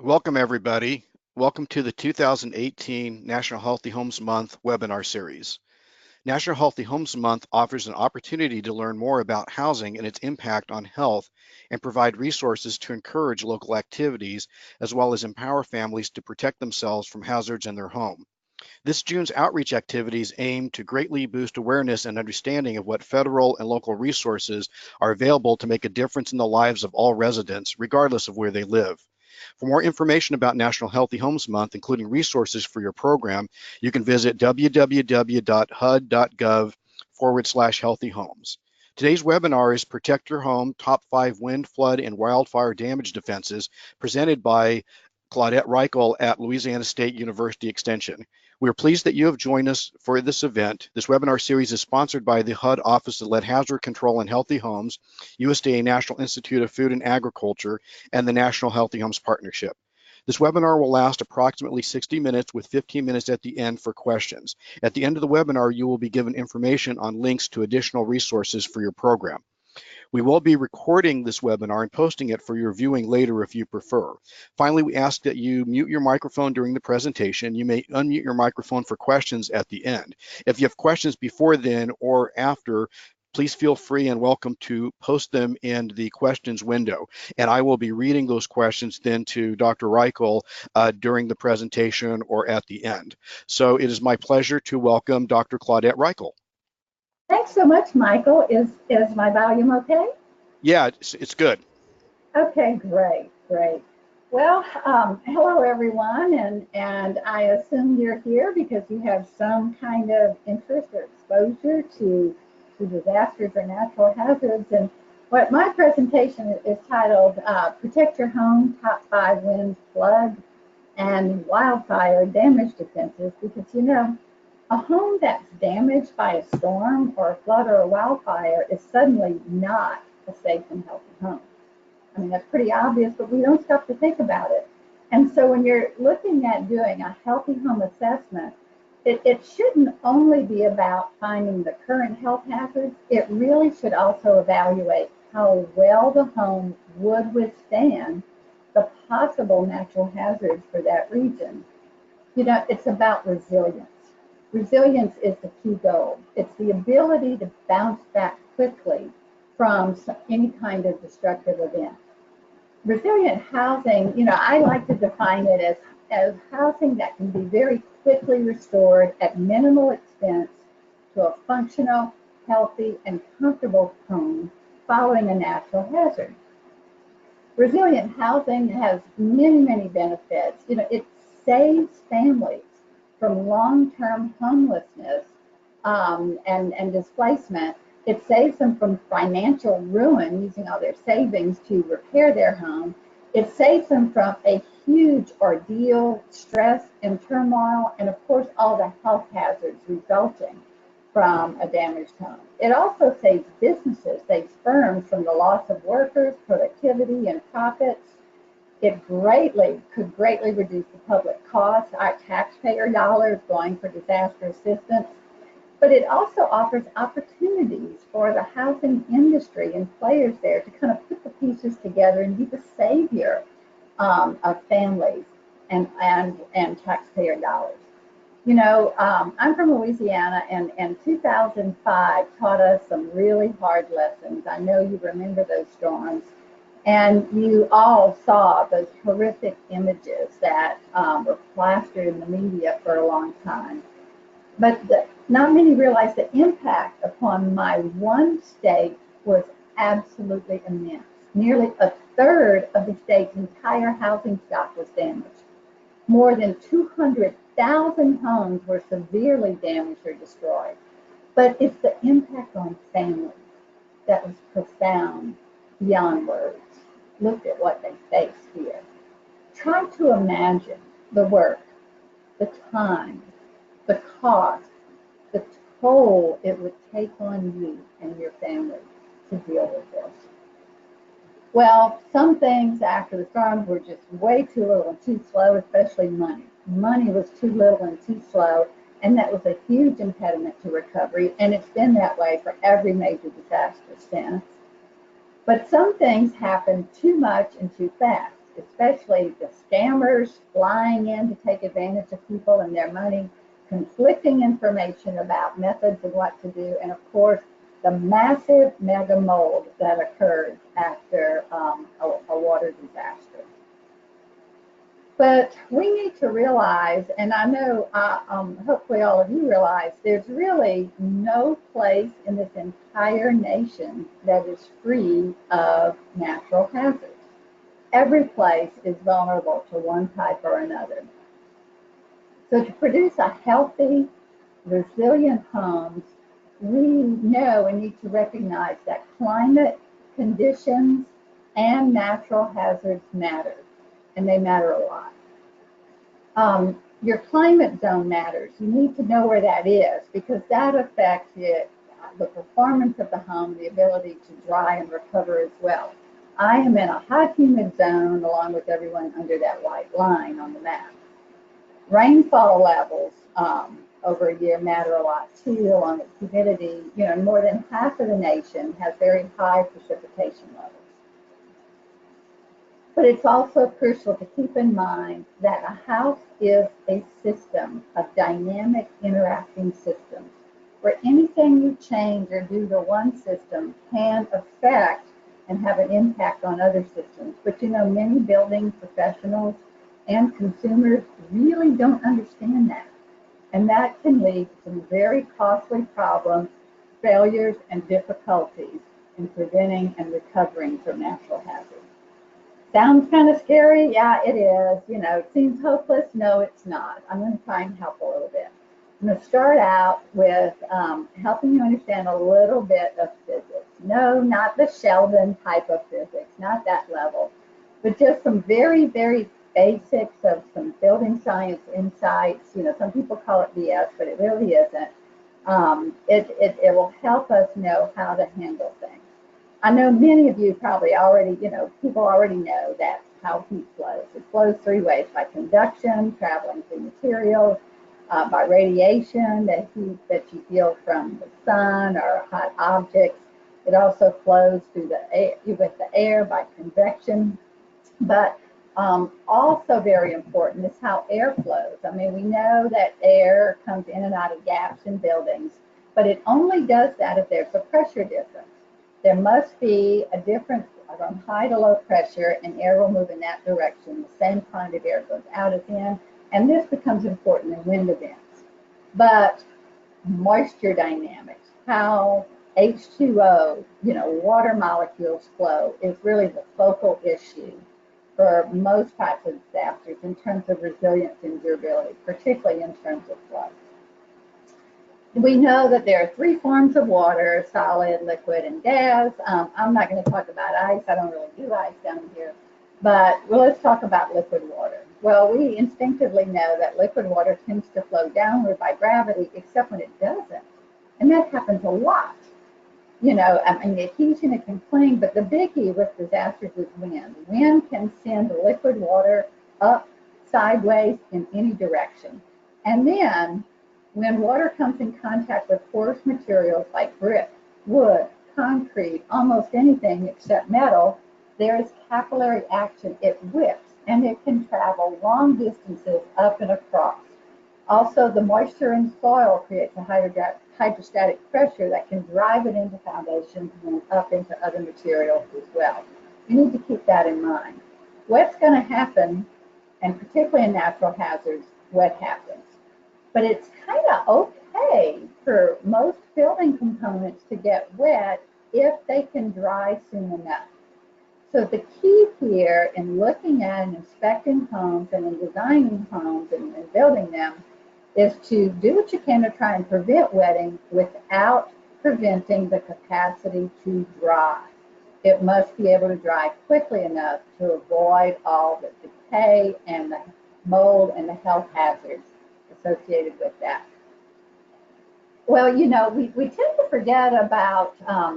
Welcome, everybody. Welcome to the 2018 National Healthy Homes Month webinar series. National Healthy Homes Month offers an opportunity to learn more about housing and its impact on health and provide resources to encourage local activities, as well as empower families to protect themselves from hazards in their home. This June's outreach activities aim to greatly boost awareness and understanding of what federal and local resources are available to make a difference in the lives of all residents, regardless of where they live. For more information about National Healthy Homes Month, including resources for your program, you can visit www.hud.gov/healthy-homes. Today's webinar is Protect Your Home, Top 5 Wind, Flood, and Wildfire Damage Defenses, presented by Claudette Reichel at Louisiana State University Extension. We are pleased that you have joined us for this event. This webinar series is sponsored by the HUD Office of Lead Hazard Control and Healthy Homes, USDA National Institute of Food and Agriculture, and the National Healthy Homes Partnership. This webinar will last approximately 60 minutes with 15 minutes at the end for questions. At the end of the webinar, you will be given information on links to additional resources for your program. We will be recording this webinar and posting it for your viewing later if you prefer. Finally, we ask that you mute your microphone during the presentation. You may unmute your microphone for questions at the end. If you have questions before then or after, please feel free and welcome to post them in the questions window. And I will be reading those questions then to Dr. Reichel during the presentation or at the end. So it is my pleasure to welcome Dr. Claudette Reichel. Thanks so much, Michael. Is my volume okay? Yeah, it's good. Okay, great. Well, hello everyone, and I assume you're here because you have some kind of interest or exposure to disasters or natural hazards. And what my presentation is titled, Protect Your Home, Top 5 Wind, Flood, and Wildfire Damage Defenses, because a home that's damaged by a storm or a flood or a wildfire is suddenly not a safe and healthy home. I mean, that's pretty obvious, but we don't stop to think about it. And so when you're looking at doing a healthy home assessment, it shouldn't only be about finding the current health hazards. It really should also evaluate how well the home would withstand the possible natural hazards for that region. It's about resilience. Resilience is the key goal. It's the ability to bounce back quickly from any kind of destructive event. Resilient housing, I like to define it as housing that can be very quickly restored at minimal expense to a functional, healthy, and comfortable home following a natural hazard. Resilient housing has many benefits. It saves families from long-term homelessness and displacement. It saves them from financial ruin, using all their savings to repair their home. It saves them from a huge ordeal, stress and turmoil, and of course all the health hazards resulting from a damaged home. It also saves businesses, saves firms from the loss of workers, productivity, and profits. It could greatly reduce the public costs, our taxpayer dollars going for disaster assistance, but it also offers opportunities for the housing industry and players there to kind of put the pieces together and be the savior of families and taxpayer dollars. I'm from Louisiana, and 2005 taught us some really hard lessons. I know you remember those storms. And you all saw those horrific images that were plastered in the media for a long time. But not many realized the impact upon my one state was absolutely immense. Nearly a third of the state's entire housing stock was damaged. More than 200,000 homes were severely damaged or destroyed. But it's the impact on families that was profound beyond words. Look at what they faced here. Try to imagine the work, the time, the cost, the toll it would take on you and your family to deal with this. Well, some things after the storms were just way too little and too slow, especially money. Money was too little and too slow, and that was a huge impediment to recovery, and it's been that way for every major disaster since. But some things happen too much and too fast. especially the scammers flying in to take advantage of people and their money, conflicting information about methods and what to do, and of course, the massive mega mold that occurs after a water disaster. But we need to realize, and I know hopefully all of you realize, there's really no place in this entire nation that is free of natural hazards. Every place is vulnerable to one type or another. So to produce a healthy, resilient homes, we know we need to recognize that climate conditions and natural hazards matter, and they matter a lot. Your climate zone matters. You need to know where that is because that affects the performance of the home, the ability to dry and recover as well. I am in a hot, humid zone along with everyone under that white line on the map. Rainfall levels over a year matter a lot too, along with humidity. You know, more than half of the nation has very high precipitation levels. But it's also crucial to keep in mind that a house is a system of dynamic interacting systems, where anything you change or do to one system can affect and have an impact on other systems. But you know, many building professionals and consumers really don't understand that. And that can lead to some very costly problems, failures, and difficulties in preventing and recovering from natural hazards. Sounds kind of scary? Yeah, it is. You know, it seems hopeless. No, it's not. I'm going to try and help a little bit. I'm going to start out with helping you understand a little bit of physics. No, not the Sheldon type of physics, not that level, but just some very, very basics of some building science insights. You know, some people call it BS, but it really isn't. It will help us know how to handle things. I know many of you probably already, you know, people already know that how heat flows. It flows three ways: by conduction, traveling through materials, by radiation, the heat that you feel from the sun or hot objects. It also flows through the air, with the air by convection. But also very important is how air flows. I mean, we know that air comes in and out of gaps in buildings, but it only does that if there's a pressure difference. There must be a difference from high to low pressure, and air will move in that direction. The same kind of air goes out as in, and this becomes important in wind events. But moisture dynamics, how H2O, you know, water molecules flow, is really the focal issue for most types of disasters in terms of resilience and durability, particularly in terms of flood. We know that there are three forms of water: solid, liquid, and gas. I'm not going to talk about ice. I don't really do ice down here. But let's talk about liquid water. Well, we instinctively know that liquid water tends to flow downward by gravity, except when it doesn't. And that happens a lot. You know, I mean, adhesion, it can cling, but the biggie with disasters is wind. Wind can send liquid water up, sideways, in any direction. And then, when water comes in contact with porous materials like brick, wood, concrete, almost anything except metal, there is capillary action. It whips, and it can travel long distances up and across. Also, the moisture in soil creates a hydrostatic pressure that can drive it into foundations and up into other materials as well. You need to keep that in mind. What's going to happen, and particularly in natural hazards, what happens? But it's kind of okay for most building components to get wet if they can dry soon enough. So the key here in looking at and inspecting homes and in designing homes and in building them is to do what you can to try and prevent wetting without preventing the capacity to dry. It must be able to dry quickly enough to avoid all the decay and the mold and the health hazards associated with that. Well, you know, we tend to forget about,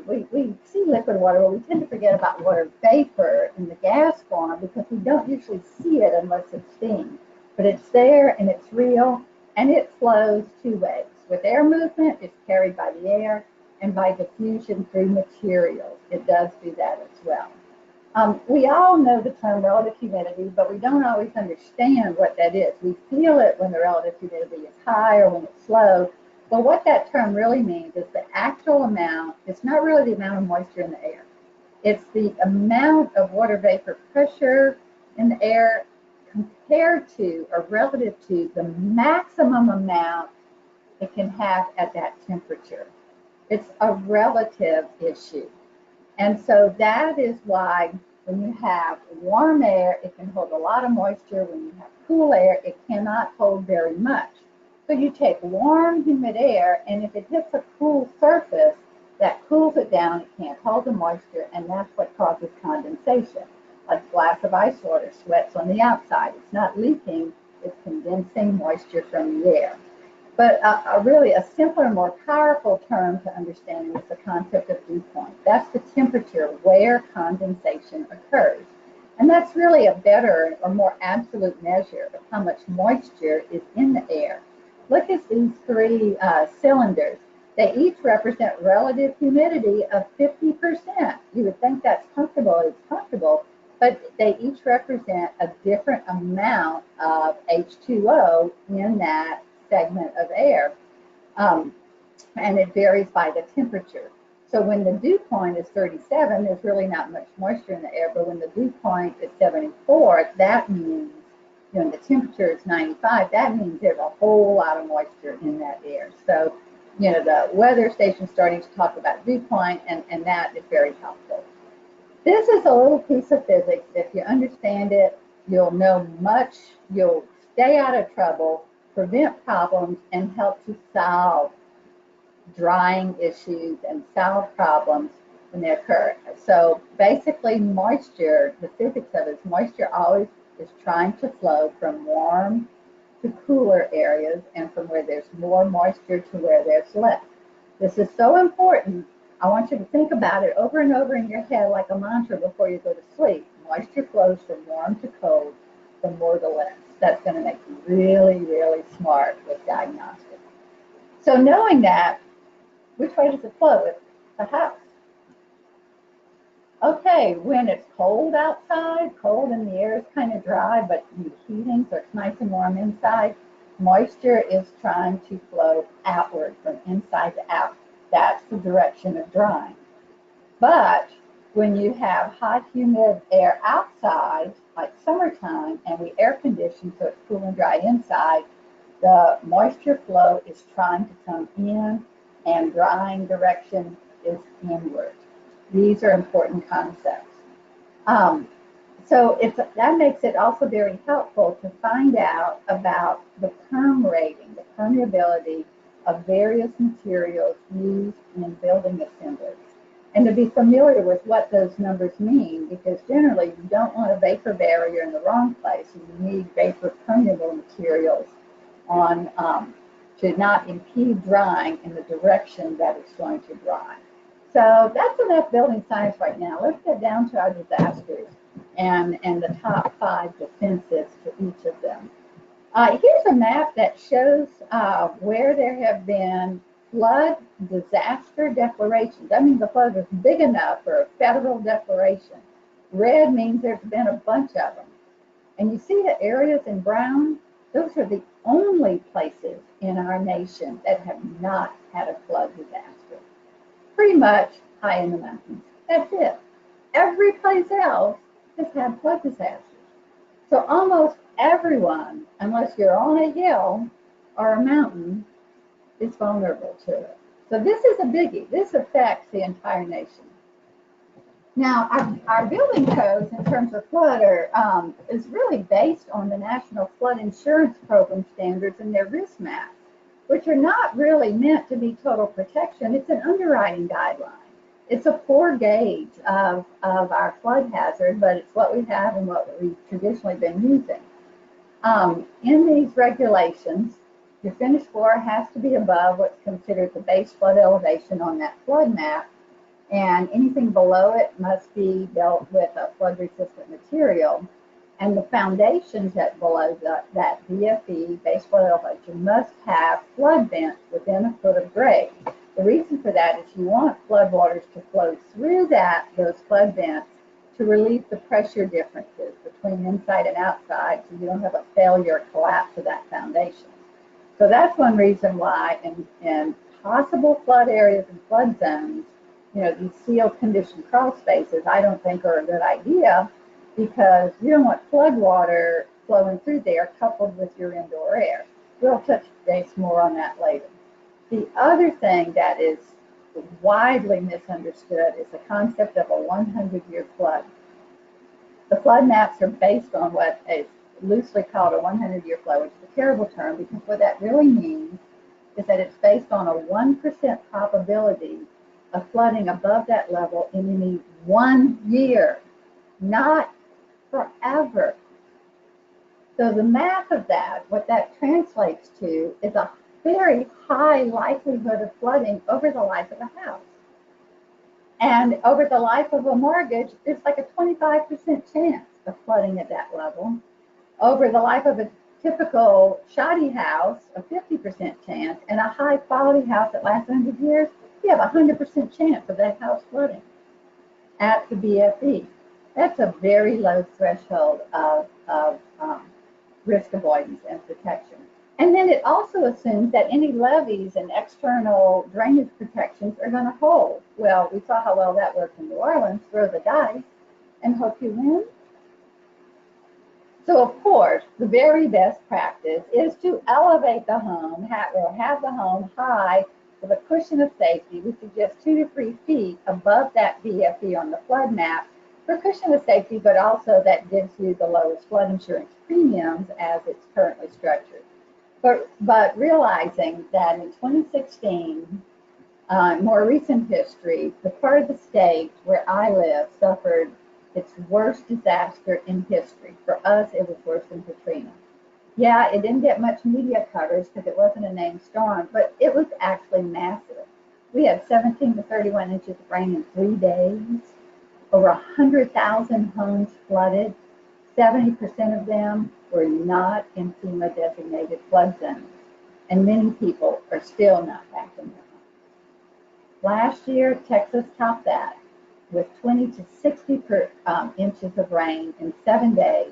we see liquid water, but we tend to forget about water vapor in the gas form because we don't usually see it unless it's steam. But it's there and it's real, and it flows two ways. With air movement, it's carried by the air, and by diffusion through materials. It does do that as well. We all know the term relative humidity, but we don't always understand what that is. We feel it when the relative humidity is high or when it's low, but what that term really means is the actual amount. It's not really the amount of moisture in the air. It's the amount of water vapor pressure in the air compared to or relative to the maximum amount it can have at that temperature. It's a relative issue. And so that is why when you have warm air, it can hold a lot of moisture. When you have cool air, it cannot hold very much. So you take warm, humid air, and if it hits a cool surface, that cools it down, it can't hold the moisture, and that's what causes condensation. A glass of ice water sweats on the outside. It's not leaking, it's condensing moisture from the air. But really a simpler, more powerful term to understanding is the concept of dew point. That's the temperature where condensation occurs. And that's really a better or more absolute measure of how much moisture is in the air. Look at these three cylinders. They each represent relative humidity of 50%. You would think that's comfortable, it's comfortable, but they each represent a different amount of H2O in that segment of air, and it varies by the temperature. So when the dew point is 37, there's really not much moisture in the air, but when the dew point is 74, that means, the temperature is 95, that means there's a whole lot of moisture in that air. So, the weather station's starting to talk about dew point, and that is very helpful. This is a little piece of physics. If you understand it, you'll know much, you'll stay out of trouble, prevent problems, and help to solve drying issues and solve problems when they occur. So basically moisture, the physics of it is moisture always is trying to flow from warm to cooler areas and from where there's more moisture to where there's less. This is so important. I want you to think about it over and over in your head like a mantra before you go to sleep. Moisture flows from warm to cold, from more to less. That's going to make you really, really smart with diagnostics. So knowing that, which way does it flow? It's the house. Okay, when it's cold outside, cold and the air is kind of dry, but you heating, so it's nice and warm inside, moisture is trying to flow outward from inside to out. That's the direction of drying. But when you have hot, humid air outside, like summertime, and we air condition so it's cool and dry inside, the moisture flow is trying to come in and drying direction is inward. These are important concepts. So that makes it also very helpful to find out about the perm rating, the permeability of various materials used in building assemblies. And to be familiar with what those numbers mean, because generally you don't want a vapor barrier in the wrong place. You need vapor permeable materials on to not impede drying in the direction that it's going to dry. So that's enough building science right now. Let's get down to our disasters and the top 5 defenses for each of them. Here's a map that shows where there have been flood disaster declarations. That means the flood was big enough for a federal declaration. Red means there's been a bunch of them. And you see the areas in brown? Those are the only places in our nation that have not had a flood disaster. Pretty much high in the mountains. That's it. Every place else has had flood disasters. So almost everyone, unless you're on a hill or a mountain, is vulnerable to it. So this is a biggie. This affects the entire nation. Now, our building codes in terms of flood is really based on the National Flood Insurance Program standards and their risk maps, which are not really meant to be total protection. It's an underwriting guideline. It's a poor gauge of our flood hazard, but it's what we have and what we've traditionally been using. In these regulations, your finished floor has to be above what's considered the base flood elevation on that flood map, and anything below it must be built with a flood-resistant material. And the foundations below that BFE, base flood elevation, must have flood vents within a foot of grade. The reason for that is you want flood waters to flow through those flood vents to relieve the pressure differences between inside and outside so you don't have a failure collapse of that foundation. So that's one reason why in possible flood areas and flood zones, these sealed conditioned crawl spaces I don't think are a good idea, because you don't want flood water flowing through there coupled with your indoor air. We'll touch base more on that later. The other thing that is widely misunderstood is the concept of a 100-year flood. The flood maps are based on what is loosely called a 100-year flood, which is a terrible term, because what that really means is that it's based on a 1% probability of flooding above that level in any 1 year, not forever. So the math of that, what that translates to, is a very high likelihood of flooding over the life of a house. And over the life of a mortgage, it's like a 25% chance of flooding at that level. Over the life of a typical shoddy house, a 50% chance, and a high quality house that lasts 100 years, you have a 100% chance of that house flooding at the BFE. That's a very low threshold of risk avoidance and protection. And then it also assumes that any levees and external drainage protections are going to hold. Well, we saw how well that worked in New Orleans. Throw the dice and hope you win. So, of course, the very best practice is to elevate the home, have the home high with a cushion of safety. We suggest 2 to 3 feet above that BFE on the flood map for cushion of safety, but also that gives you the lowest flood insurance premiums as it's currently structured. But realizing that in 2016, more recent history, the part of the state where I live suffered its worst disaster in history. For us, it was worse than Katrina. Yeah, it didn't get much media coverage because it wasn't a named storm, but it was actually massive. We had 17 to 31 inches of rain in 3 days. Over 100,000 homes flooded. 70% of them were not in FEMA designated flood zones, and many people are still not back in their homes. Last year, Texas topped that with 20 to 60 inches of rain in 7 days,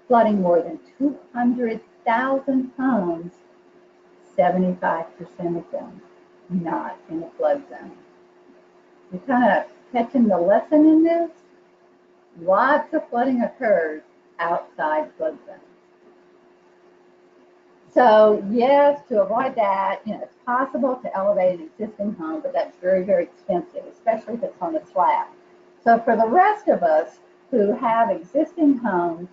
flooding more than 200,000 homes, 75% of them not in a flood zone. You're kind of catching the lesson in this? Lots of flooding occurs outside flood zones. So yes, to avoid that, it's possible to elevate an existing home, but that's very, very expensive, especially if it's on a slab. So for the rest of us who have existing homes,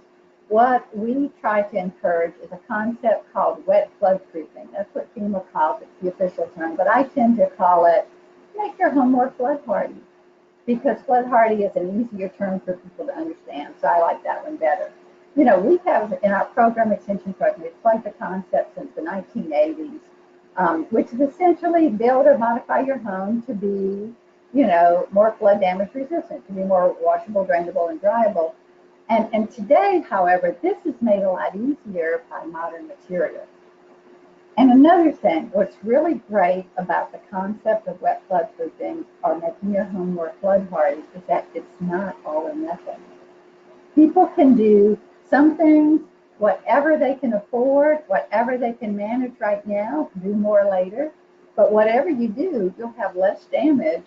what we try to encourage is a concept called wet flood proofing. That's what FEMA calls it, the official term, but I tend to call it make your home more flood hardy, because flood hardy is an easier term for people to understand, so I like that one better. We have in our program, Extension Program, we've plugged the concept since the 1980s, which is essentially build or modify your home to be, more flood damage resistant, to be more washable, drainable, and dryable. And today, however, this is made a lot easier by modern materials. And another thing, what's really great about the concept of wet flood proofing or making your home more flood hardy is that it's not all or nothing. People can do some things, whatever they can afford, whatever they can manage right now, do more later. But whatever you do, you'll have less damage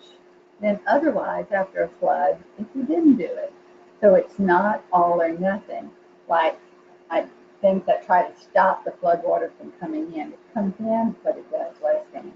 than otherwise after a flood if you didn't do it. So it's not all or nothing, like things that try to stop the flood water from coming in. It comes in, but it does less damage.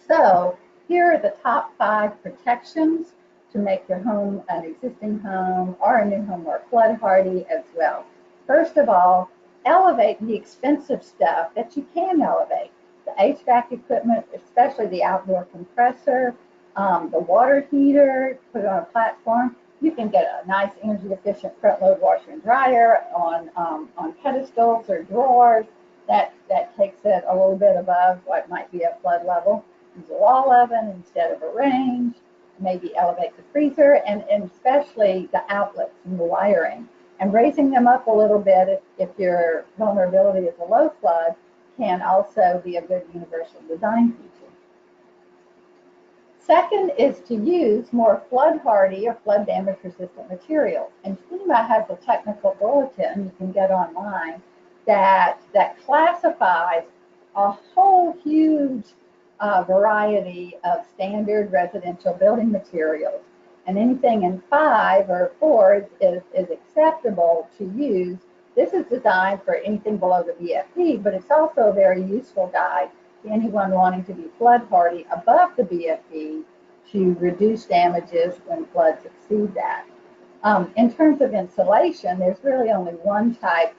So here are the top 5 protections to make your home, an existing home or a new home, more flood hardy as well. First of all, elevate the expensive stuff that you can elevate. The HVAC equipment, especially the outdoor compressor, the water heater, put it on a platform. You can get a nice energy efficient front load washer and dryer on pedestals or drawers. That takes it a little bit above what might be a flood level. Use a wall oven instead of a range. Maybe elevate the freezer and especially the outlets and the wiring. And raising them up a little bit if your vulnerability is a low flood can also be a good universal design feature. Second is to use more flood hardy or flood damage resistant materials. And FEMA has a technical bulletin you can get online that classifies a whole huge variety of standard residential building materials. And anything in 5 or 4 is acceptable to use. This is designed for anything below the BFD, but it's also a very useful guide to anyone wanting to be flood hardy above the BFD to reduce damages when floods exceed that. In terms of insulation, there's really only one type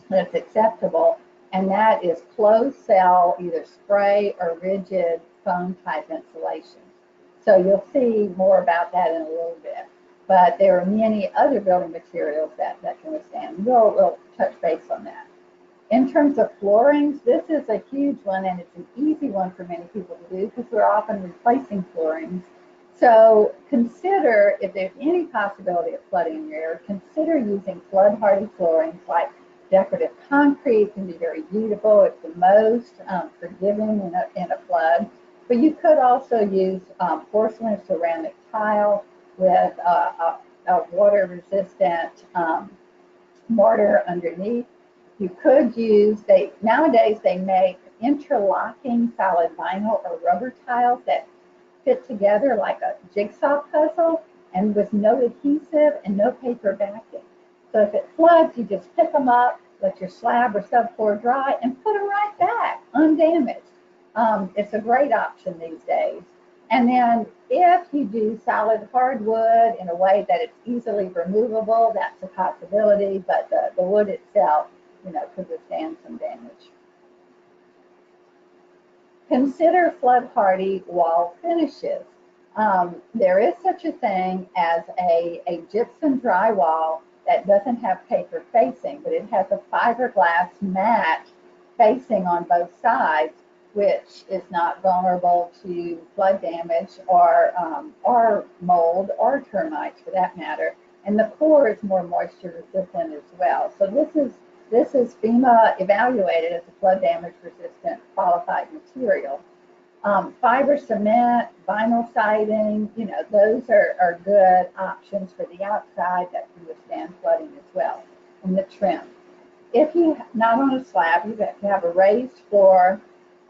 that's acceptable, and that is closed cell, either spray or rigid foam type insulation. So you'll see more about that in a little bit. But there are many other building materials that can withstand. We'll touch base on that. In terms of floorings, this is a huge one, and it's an easy one for many people to do because we're often replacing floorings. So consider, if there's any possibility of flooding in your area, consider using flood-hardy floorings like decorative concrete. Can be very beautiful. It's the most forgiving in a flood. But you could also use porcelain ceramic tile with a water-resistant mortar underneath. You could use, nowadays they make interlocking solid vinyl or rubber tiles that fit together like a jigsaw puzzle and with no adhesive and no paper backing. So if it floods, you just pick them up, let your slab or subfloor dry, and put them right back, undamaged. It's a great option these days. And then if you do solid hardwood in a way that it's easily removable, that's a possibility, but the wood itself, could withstand some damage. Consider flood hardy wall finishes. There is such a thing as a gypsum drywall that doesn't have paper facing, but it has a fiberglass mat facing on both sides, which is not vulnerable to flood damage or mold or termites for that matter. And the core is more moisture resistant as well. So this is FEMA evaluated as a flood damage resistant qualified material. Fiber cement, vinyl siding, those are good options for the outside that can withstand flooding as well. And the trim. If you, not on a slab, you have to have a raised floor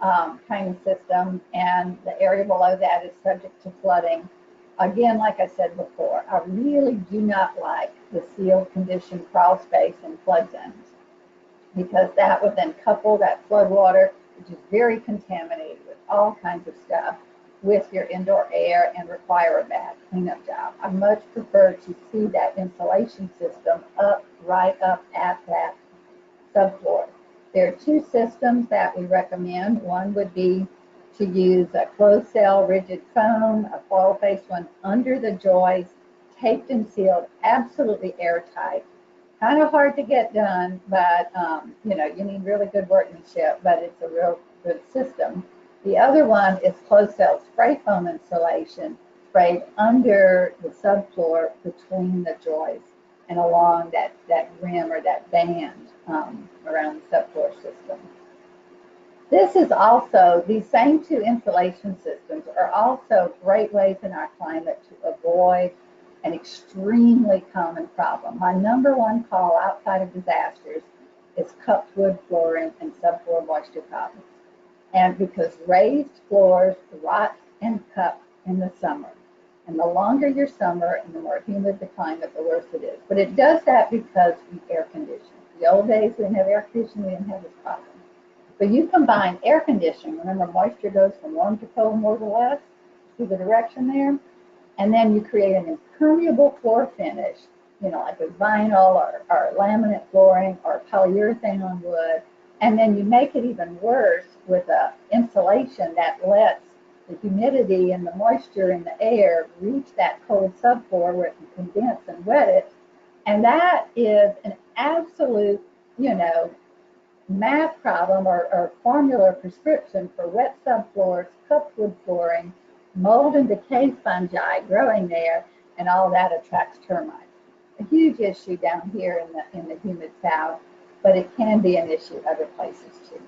kind of system, and the area below that is subject to flooding. Again, like I said before, I really do not like the sealed condition crawl space in flood zones, because that would then couple that flood water, which is very contaminated with all kinds of stuff, with your indoor air and require a bad cleanup job. I much prefer to see that insulation system right up at that subfloor. There are 2 systems that we recommend. One would be to use a closed cell rigid foam, a foil-based one under the joist, taped and sealed, absolutely airtight. Kind of hard to get done, but you need really good workmanship, but it's a real good system. The other one is closed cell spray foam insulation, sprayed under the subfloor between the joists and along that rim or that band around the subfloor system. This is also, these same 2 insulation systems are also great ways in our climate to avoid an extremely common problem. My #1 call outside of disasters is cupped wood flooring and subfloor moisture problems. And because raised floors rot and cup in the summer. And the longer your summer and the more humid the climate, the worse it is. But it does that because we air condition. The old days we didn't have air conditioning, we didn't have this problem. But you combine air conditioning, remember moisture goes from warm to cold more to less, see the direction there? And then you create an impermeable floor finish, like with vinyl or laminate flooring or polyurethane on wood. And then you make it even worse with an insulation that lets the humidity and the moisture in the air reach that cold subfloor where it can condense and wet it. And that is an absolute, math problem or formula prescription for wet subfloors, cupped wood flooring, mold and decay fungi growing there, and all that attracts termites. A huge issue down here in the humid South, but it can be an issue other places too.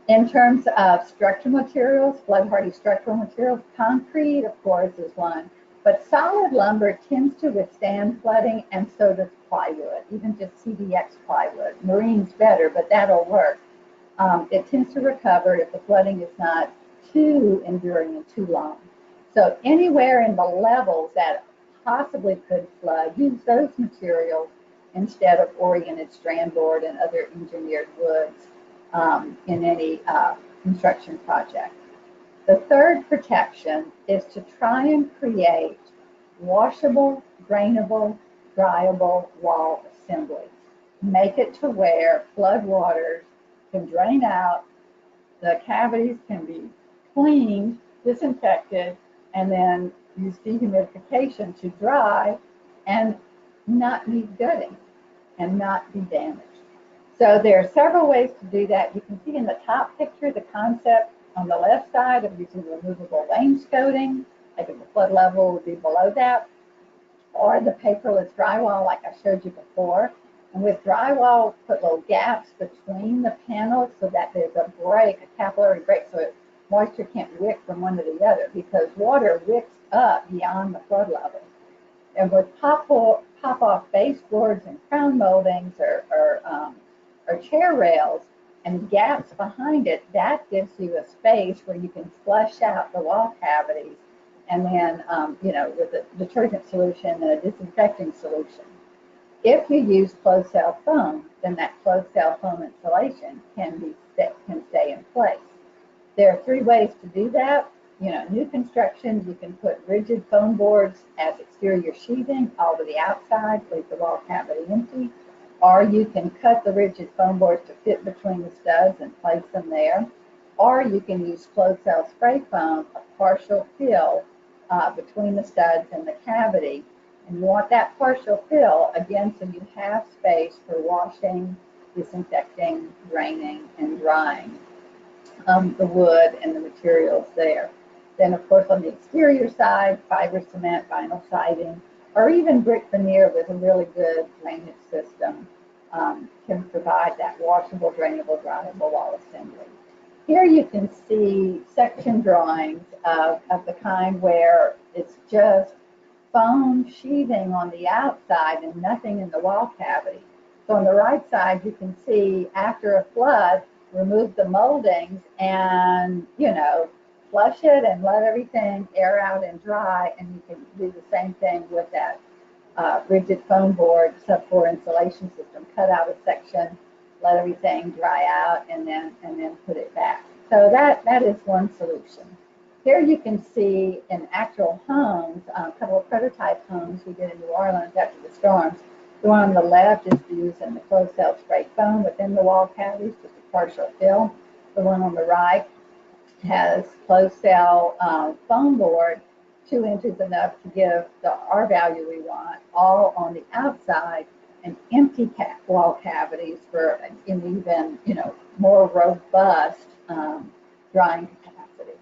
In terms of structural materials, flood-hardy structural materials, concrete, of course, is one. But solid lumber tends to withstand flooding, and so does plywood, even just CDX plywood. Marine's better, but that'll work. It tends to recover if the flooding is not too enduring and too long. So anywhere in the levels that possibly could flood, use those materials instead of oriented strand board and other engineered woods in any construction project. The third protection is to try and create washable, drainable, dryable wall assemblies. Make it to where flood waters can drain out, the cavities can be cleaned, disinfected, and then use dehumidification to dry and not need gutting and not be damaged. So there are several ways to do that. You can see in the top picture the concept on the left side of using removable wainscoting, like if the flood level would be below that, or the paperless drywall like I showed you before. And with drywall, put little gaps between the panels so that there's a break, a capillary break, so moisture can't wick from one to the other, because water wicks up beyond the flood level. And with pop-off baseboards and crown moldings or chair rails and gaps behind it, that gives you a space where you can flush out the wall cavities, and then, with a detergent solution and a disinfecting solution. If you use closed cell foam, then that closed cell foam insulation can stay in place. There are three ways to do that. New construction, you can put rigid foam boards as exterior sheathing all to the outside, leave the wall cavity empty. Or you can cut the rigid foam boards to fit between the studs and place them there. Or you can use closed cell spray foam, a partial fill between the studs and the cavity. And you want that partial fill, again, so you have space for washing, disinfecting, draining, and drying the wood and the materials there. Then, of course, on the exterior side, fiber cement, vinyl siding, or even brick veneer with a really good drainage system can provide that washable, drainable, dryable wall assembly. Here you can see section drawings of the kind where it's just foam sheathing on the outside and nothing in the wall cavity. So on the right side, you can see after a flood, remove the moldings and, flush it and let everything air out and dry. And you can do the same thing with that rigid foam board sub-floor insulation system. Cut out a section, let everything dry out, and then put it back. So that is one solution. Here you can see in actual homes, a couple of prototype homes we did in New Orleans after the storms. The one on the left is using the closed cell spray foam within the wall cavities, just a partial fill. The one on the right has closed cell foam board, 2 inches enough to give the R value we want, all on the outside, and empty wall cavities for an even, more robust drying capacity.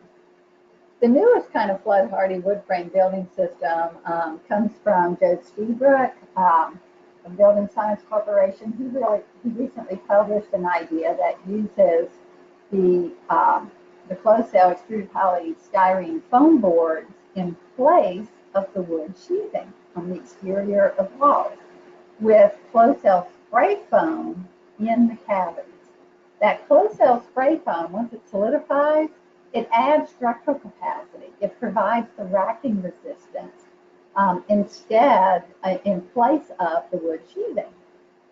The newest kind of flood hardy wood frame building system comes from Joe Stebrook of Building Science Corporation. He recently published an idea that uses the closed cell extruded polystyrene foam boards in place of the wood sheathing on the exterior of walls with closed cell spray foam in the cavities. That closed cell spray foam, once it solidifies, it adds structural capacity. It provides the racking resistance instead in place of the wood sheathing.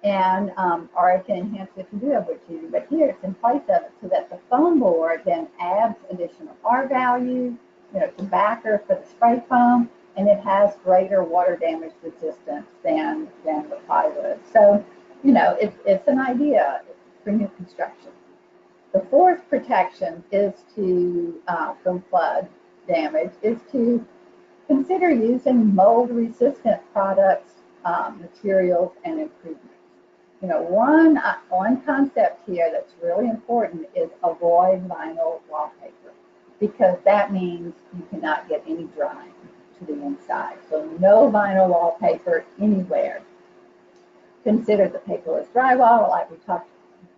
And or it can enhance if you do have wood sheathing, but here it's in place of it so that the foam board then adds additional R value, to backer for the spray foam, and it has greater water damage resistance than the plywood. So, it's an idea for new construction. The fourth protection is from flood damage is to consider using mold-resistant products, materials, and improvements. One concept here that's really important is avoid vinyl wallpaper, because that means you cannot get any drying to the inside. So no vinyl wallpaper anywhere. Consider the paperless drywall, like we talked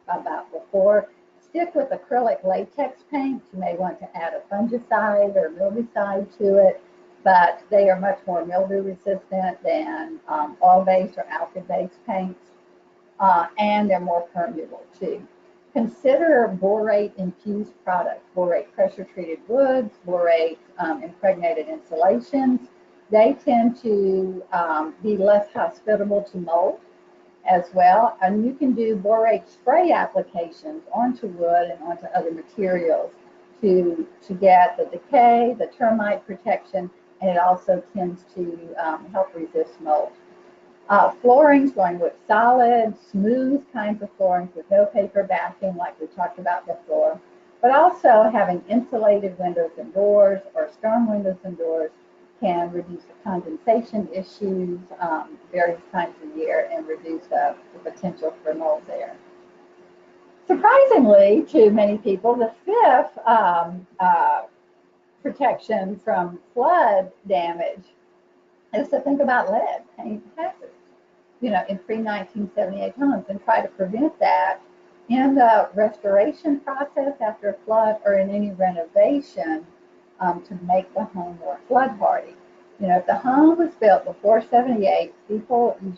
about before. stick with acrylic latex paint, you may want to add a fungicide or mildewcide to it, but they are much more mildew resistant than oil-based or alkyd-based paints, and they're more permeable too. Consider borate infused products, borate pressure treated woods, borate impregnated insulations. They tend to be less hospitable to mold as well. And you can do borate spray applications onto wood and onto other materials to get the decay, the termite protection, and it also tends to help resist mold. Floorings going with solid, smooth kinds of floorings with no paper backing like we talked about before, but also having insulated windows and doors or strong windows and doors can reduce the condensation issues various times of year and reduce the potential for mold there. Surprisingly to many people, the fifth protection from flood damage is to think about lead paint hazards, in pre-1978 homes and try to prevent that in the restoration process after a flood or in any renovation to make the home more flood hardy. If the home was built before 78, people, you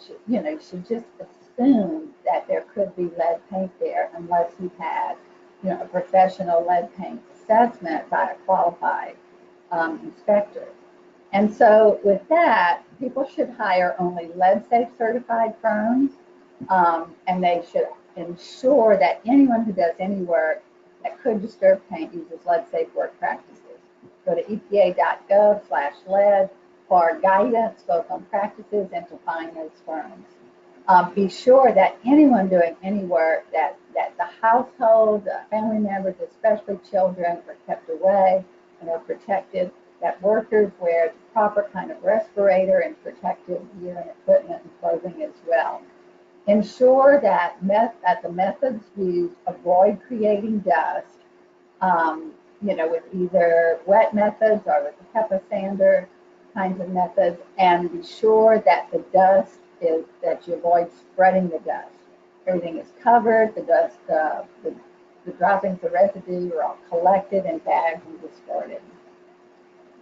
should just assume that there could be lead paint there unless you had, a professional lead paint assessment by a qualified inspector. And so with that, people should hire only lead-safe certified firms, and they should ensure that anyone who does any work that could disturb paint uses lead-safe work practices. Go to epa.gov/lead for guidance both on practices and to find those firms. Be sure that anyone doing any work, that the household, family members, especially children, are kept away and are protected, that workers wear the proper kind of respirator and protective gear and equipment and clothing as well. Ensure that the methods used avoid creating dust, with either wet methods or with the HEPA sander kinds of methods, and be sure that the dust that you avoid spreading the dust. Everything is covered, the dust, the droppings of residue are all collected in bags and discarded.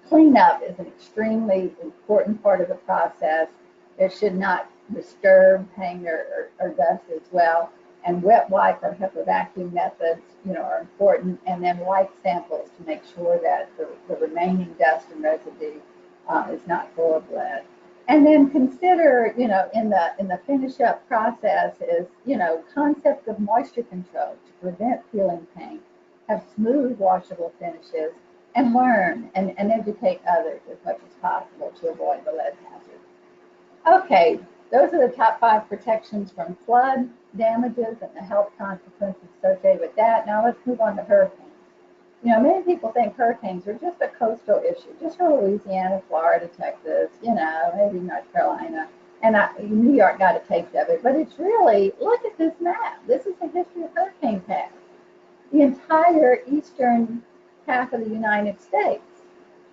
Cleanup is an extremely important part of the process. It should not disturb paint or dust as well. And wet wipe or HEPA vacuum methods, are important. And then wipe samples to make sure that the remaining dust and residue is not full of lead. And then consider, in the finish up process is, concept of moisture control to prevent peeling paint, have smooth washable finishes, and learn and educate others as much as possible to avoid the lead hazard. Okay, those are the top 5 protections from flood damages and the health consequences associated with that. Now let's move on to hurricanes. Many people think hurricanes are just a coastal issue, just for Louisiana, Florida, Texas, maybe North Carolina, and New York got a taste of it. But it's really, look at this map. This is the history of hurricane paths. The entire eastern half of the United States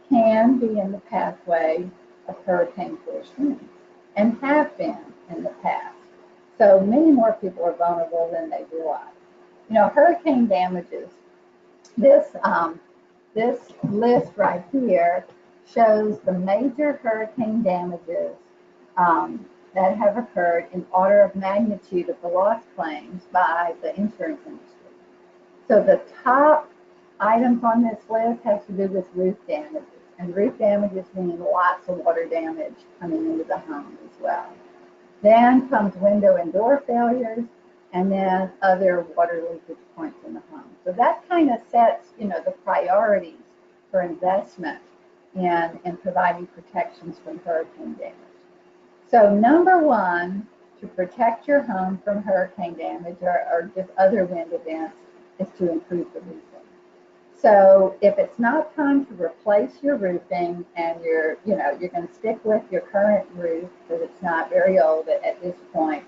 can be in the pathway of hurricane force winds and have been in the past. So many more people are vulnerable than they realize. Hurricane damages. This list right here shows the major hurricane damages that have occurred in order of magnitude of the loss claims by the insurance industry. So the top items on this list has to do with roof damages, and roof damages mean lots of water damage coming into the home as well. Then comes window and door failures, and then other water leakage points in the home. So that kind of sets, the priorities for investment in providing protections from hurricane damage. So number one, to protect your home from hurricane damage or just other wind events is to improve the roofing. So if it's not time to replace your roofing and you're going to stick with your current roof because it's not very old at this point,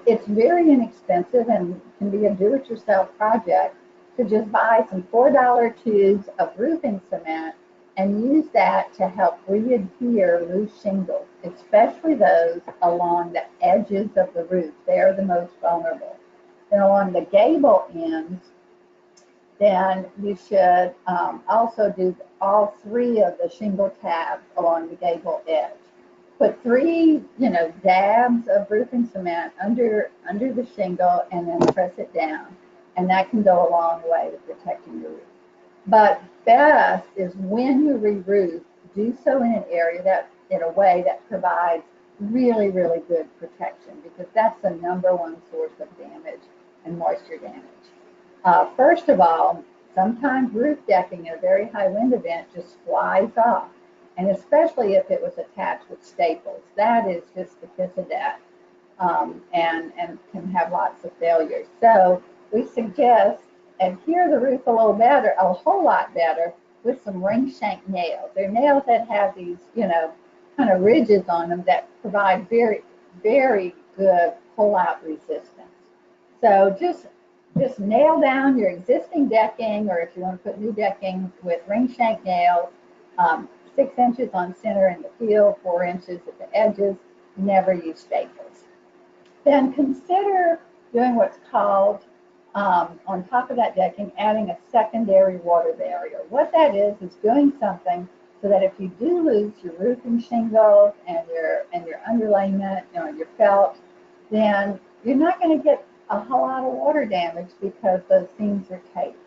it's very inexpensive and can be a do-it-yourself project to just buy some $4 tubes of roofing cement and use that to help re-adhere loose shingles, especially those along the edges of the roof. They're the most vulnerable. Then along the gable ends, then you should also do all three of the shingle tabs along the gable edge. Put three, dabs of roofing cement under the shingle and then press it down. And that can go a long way to protecting your roof. But best is when you re-roof, do so in an area in a way that provides really, really good protection, because that's the number one source of damage and moisture damage. First of all, sometimes roof decking in a very high wind event just flies off, and especially if it was attached with staples. That is just the kiss of death, and can have lots of failures. So we suggest adhere the roof a whole lot better with some ring shank nails. They're nails that have these, kind of ridges on them that provide very, very good pull-out resistance. So just nail down your existing decking, or if you want to put new decking, with ring shank nails, 6 inches on center in the field, 4 inches at the edges. Never use staples. Then consider doing what's called, on top of that decking, adding a secondary water barrier. What that is doing something so that if you do lose your roofing shingles and your underlayment, your felt, then you're not going to get a whole lot of water damage because those seams are taped.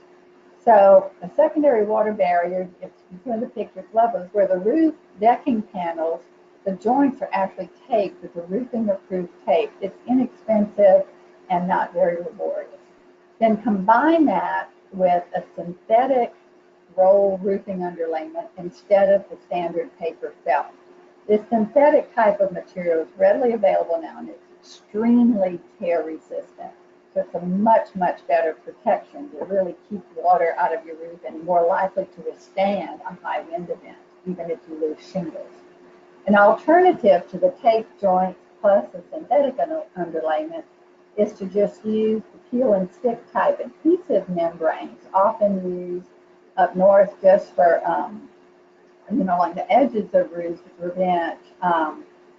So a secondary water barrier, if you put in the picture below, is where the roof decking panels, the joints are actually taped with the roofing approved tape. It's inexpensive and not very laborious. Then combine that with a synthetic roll roofing underlayment instead of the standard paper felt. This synthetic type of material is readily available now, and it's extremely tear resistant. So it's a much, much better protection to really keep water out of your roof and more likely to withstand a high wind event, even if you lose shingles. An alternative to the tape joints plus a synthetic underlayment is to just use the peel and stick type adhesive membranes, often used up north just for, on the edges of roofs to prevent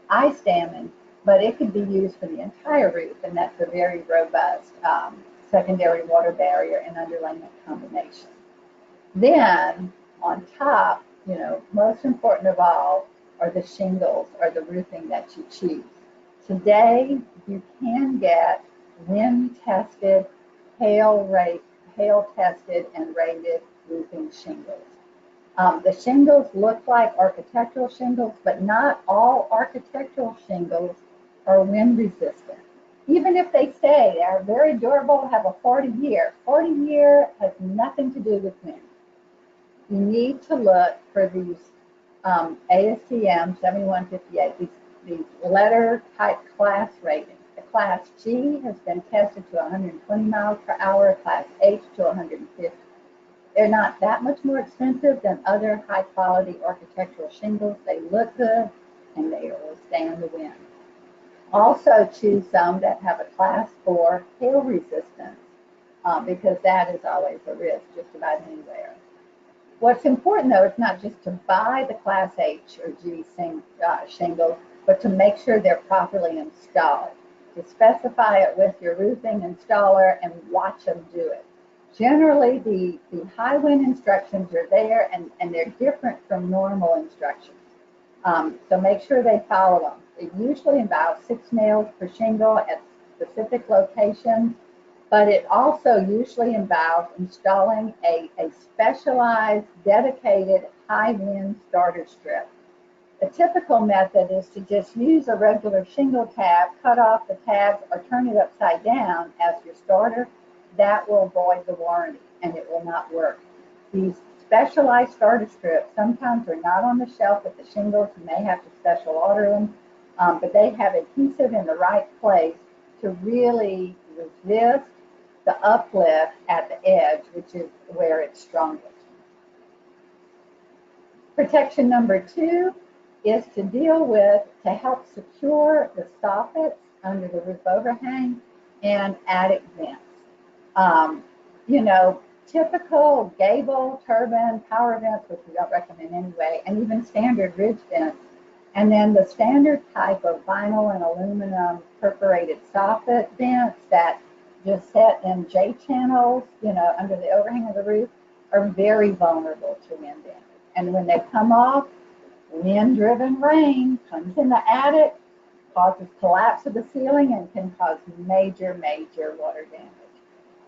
ice damming, but it could be used for the entire roof, and that's a very robust secondary water barrier and underlayment combination. Then on top, most important of all are the shingles or the roofing that you choose. Today, you can get wind-tested, hail-tested, and rated roofing shingles. The shingles look like architectural shingles, but not all architectural shingles are wind resistant. Even if they say they are very durable, have a 40-year. 40-year has nothing to do with wind. You need to look for these ASTM 7158, these letter type class ratings. The class G has been tested to 120 miles per hour, class H to 150. They're not that much more expensive than other high quality architectural shingles. They look good and they will stand the wind. Also choose some that have a class 4 hail resistance, because that is always a risk just about anywhere. What's important though is not just to buy the class H or G shingles, but to make sure they're properly installed. To specify it with your roofing installer and watch them do it. Generally, the high wind instructions are there, and they're different from normal instructions. So make sure they follow them. It usually involves 6 nails per shingle at specific locations, but it also usually involves installing a specialized, dedicated high wind starter strip. A typical method is to just use a regular shingle tab, cut off the tabs, or turn it upside down as your starter. That will void the warranty and it will not work. These specialized starter strips sometimes are not on the shelf at the shingles. You may have to special order them, but they have adhesive in the right place to really resist the uplift at the edge, which is where it's strongest. Protection number 2 is to help secure the soffits under the roof overhang and attic vents. Typical gable, turbine, power vents, which we don't recommend anyway, and even standard ridge vents, and then the standard type of vinyl and aluminum perforated soffit vents that just set in J channels, under the overhang of the roof, are very vulnerable to wind damage. And when they come off, wind-driven rain comes in the attic, causes collapse of the ceiling, and can cause major, major water damage.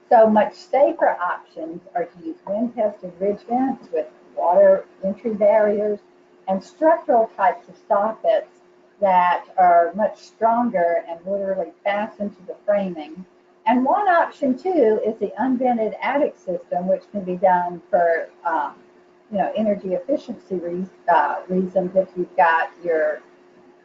So much safer options are to use wind-tested ridge vents with water entry barriers and structural types of soffits that are much stronger and literally fastened to the framing. And one option too is the unvented attic system, which can be done for energy efficiency reasons if you've got your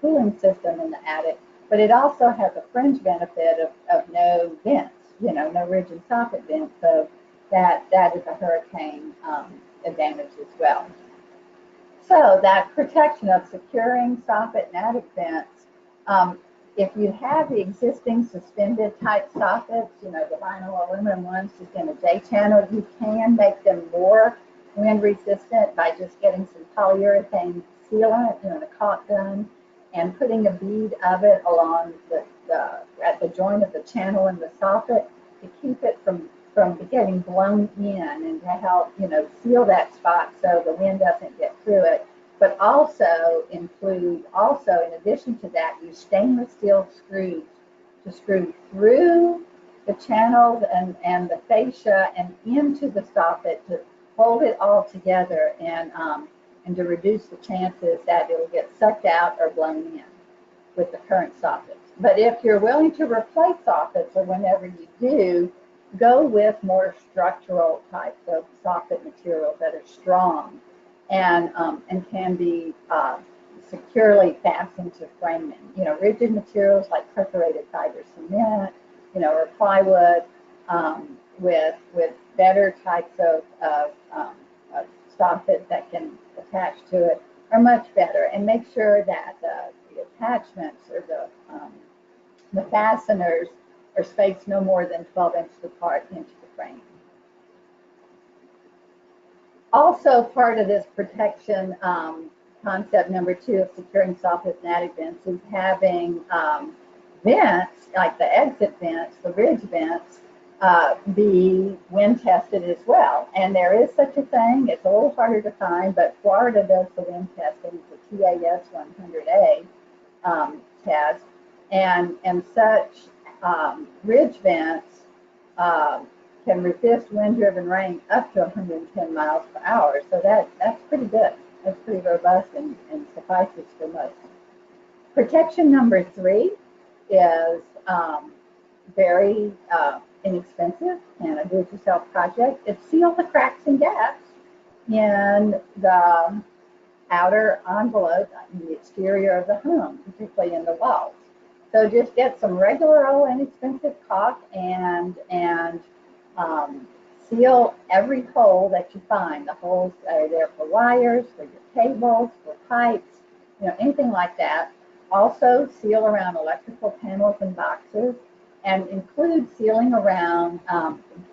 cooling system in the attic. But it also has a fringe benefit of no vents, no ridge and soffit vents. So that is a hurricane advantage as well. So that protection of securing soffit and attic vents, if you have the existing suspended type soffits, the vinyl aluminum ones just in a J channel, you can make them more wind resistant by just getting some polyurethane sealant, the caulk gun, and putting a bead of it along at the joint of the channel in the soffit to keep it from getting blown in and to help, seal that spot so the wind doesn't get through it. But also in addition to that, use stainless steel screws to screw through the channels and the fascia and into the soffit to hold it all together and to reduce the chances that it'll get sucked out or blown in with the current soffits. But if you're willing to replace soffits, or whenever you do, go with more structural types of soffit materials that are strong and can be securely fastened to framing. Rigid materials like perforated fiber cement, or plywood, with better types of soffit that can attach to it are much better. And make sure that the attachments or the fasteners are spaced no more than 12 inches apart into the frame. Also, part of this protection concept number 2 of securing soffit and attic vents is having vents, like the exit vents, the ridge vents, be wind tested as well. And there is such a thing. It's a little harder to find, but Florida does the wind testing, the TAS 100A test, and such ridge vents can resist wind-driven rain up to 110 miles per hour. So that's pretty good. That's pretty robust and suffices for most. Protection number 3 is very inexpensive and a do-it-yourself project. It's seal the cracks and gaps in the outer envelope, in the exterior of the home, particularly in the walls. So just get some regular old inexpensive caulk and seal every hole that you find. The holes that are there for wires, for your cables, for pipes, anything like that. Also seal around electrical panels and boxes, and include sealing around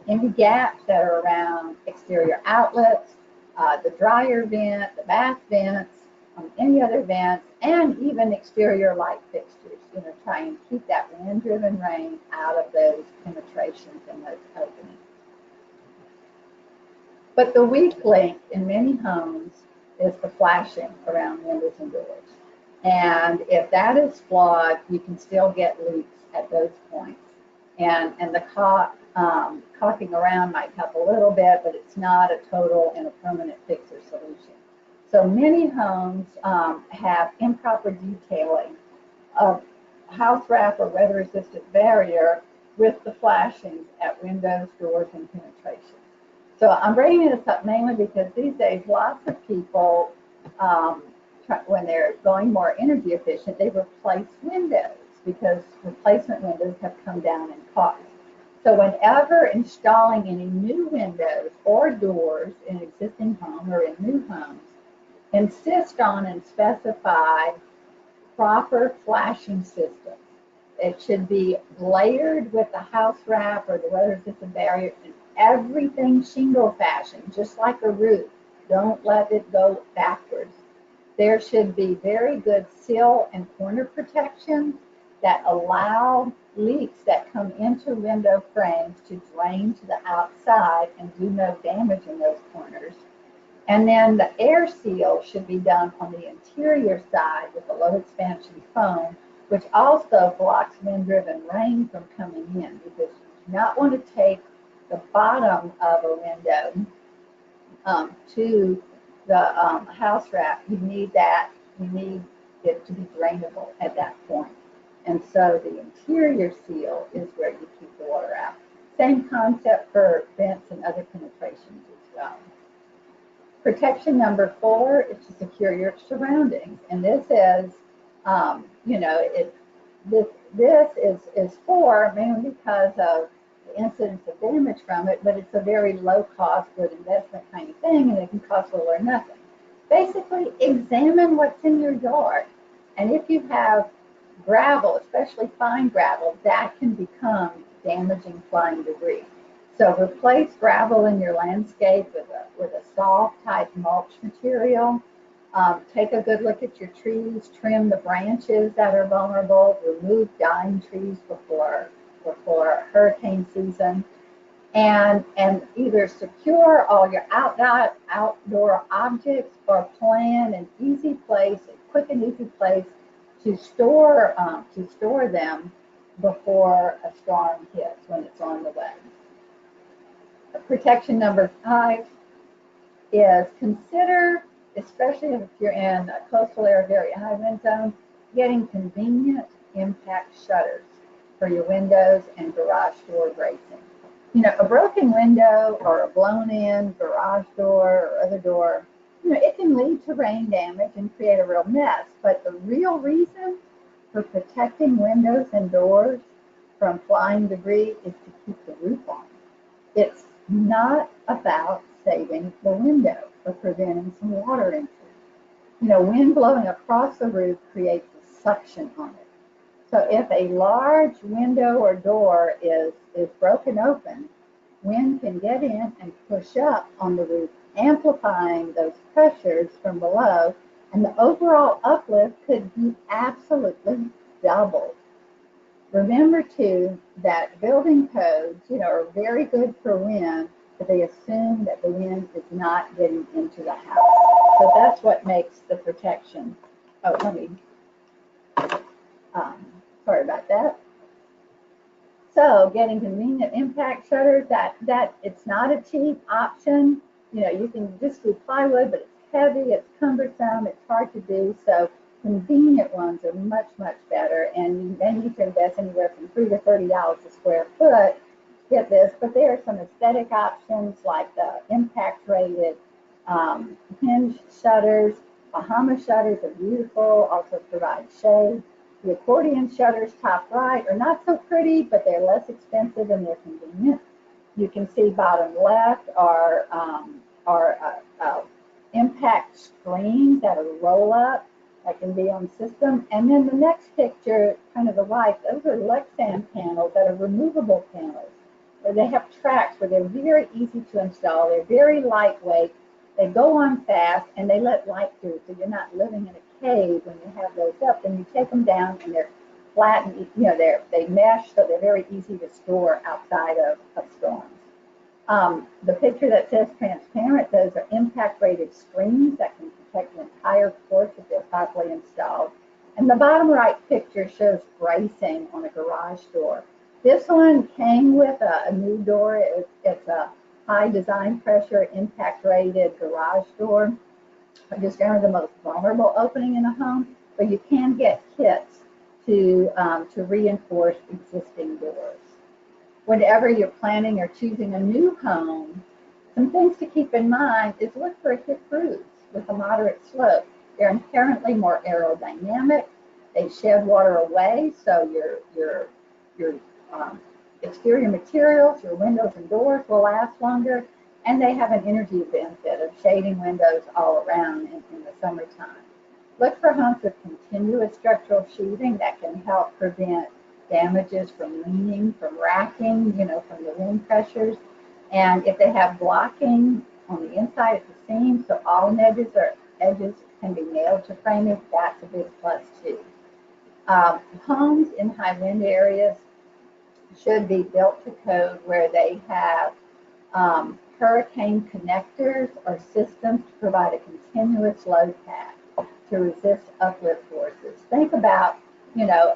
any gaps that are around exterior outlets, the dryer vent, the bath vents, any other vents, and even exterior light fixtures. Try and keep that wind-driven rain out of those penetrations and those openings. But the weak link in many homes is the flashing around windows and doors. And if that is flawed, you can still get leaks at those points. And the caulking around might help a little bit, but it's not a total and a permanent fix or solution. So many homes have improper detailing of house wrap or weather-resistant barrier with the flashings at windows, doors, and penetrations. So I'm bringing this up mainly because these days lots of people, when they're going more energy efficient, they replace windows because replacement windows have come down in cost. So whenever installing any new windows or doors in an existing home or in new homes, insist on and specify proper flashing systems. It should be layered with the house wrap or the weather-resistant barrier and everything shingle fashion, just like a roof. Don't let it go backwards. There should be very good sill and corner protection that allow leaks that come into window frames to drain to the outside and do no damage in those corners. And then the air seal should be done on the interior side with a low expansion foam, which also blocks wind-driven rain from coming in, because you do not want to take the bottom of a window to the house wrap. You need it to be drainable at that point. And so the interior seal is where you keep the water out. Same concept for vents and other penetrations as well. Protection number 4 is to secure your surroundings. And this is, this is for mainly because of the incidence of damage from it, but it's a very low cost, good investment kind of thing, and it can cost little or nothing. Basically, examine what's in your yard. And if you have gravel, especially fine gravel, that can become damaging flying debris. So replace gravel in your landscape with a soft type mulch material. Take a good look at your trees, trim the branches that are vulnerable, remove dying trees before hurricane season, and either secure all your outdoor objects or plan an easy place, a quick and easy place to store them before a storm hits when it's on the way. Protection number 5 is consider, especially if you're in a coastal area, very high wind zone, getting convenient impact shutters for your windows and garage door bracing. You know, a broken window or a blown-in garage door or other door, you know, it can lead to rain damage and create a real mess. But the real reason for protecting windows and doors from flying debris is to keep the roof on. It's not about saving the window or preventing some water entry. You know, wind blowing across the roof creates a suction on it. So if a large window or door is broken open, wind can get in and push up on the roof, amplifying those pressures from below, and the overall uplift could be absolutely doubled. Remember too that building codes, you know, are very good for wind, but they assume that the wind is not getting into the house. So that's what makes the protection. Oh, sorry about that. So getting convenient impact shutters, that it's not a cheap option. You know, you can just do plywood, but it's heavy, it's cumbersome, it's hard to do. So convenient ones are much, much better, and you may need to invest anywhere from $3 to $30 a square foot to get this. But there are some aesthetic options like the impact rated hinge shutters. Bahama shutters are beautiful, also provide shade. The accordion shutters, top right, are not so pretty, but they're less expensive and they're convenient. You can see bottom left are impact screens that are roll up that can be on system. And then the next picture, kind of the right, those are Lexan panels that are removable panels. Where they have tracks where they're very easy to install. They're very lightweight. They go on fast and they let light through, so you're not living in a cave when you have those up. And you take them down and they're flat and, you know, they mesh, so they're very easy to store outside of storms. The picture that says transparent, those are impact rated screens that can protect the entire porch if they're properly installed. And the bottom right picture shows bracing on a garage door. This one came with a new door. It's a high design pressure impact rated garage door. Just generally the most vulnerable opening in a home, but you can get kits to reinforce existing doors. Whenever you're planning or choosing a new home, some things to keep in mind is look for hip roofs with a moderate slope. They're inherently more aerodynamic. They shed water away, so your exterior materials, your windows and doors will last longer, and they have an energy benefit of shading windows all around in the summertime. Look for homes with continuous structural sheathing that can help prevent damages from leaning, from racking, you know, from the wind pressures. And if they have blocking on the inside of the seam, so all edges can be nailed to framing, that's a big plus too. Homes in high wind areas should be built to code where they have hurricane connectors or systems to provide a continuous load path to resist uplift forces. Think about, you know,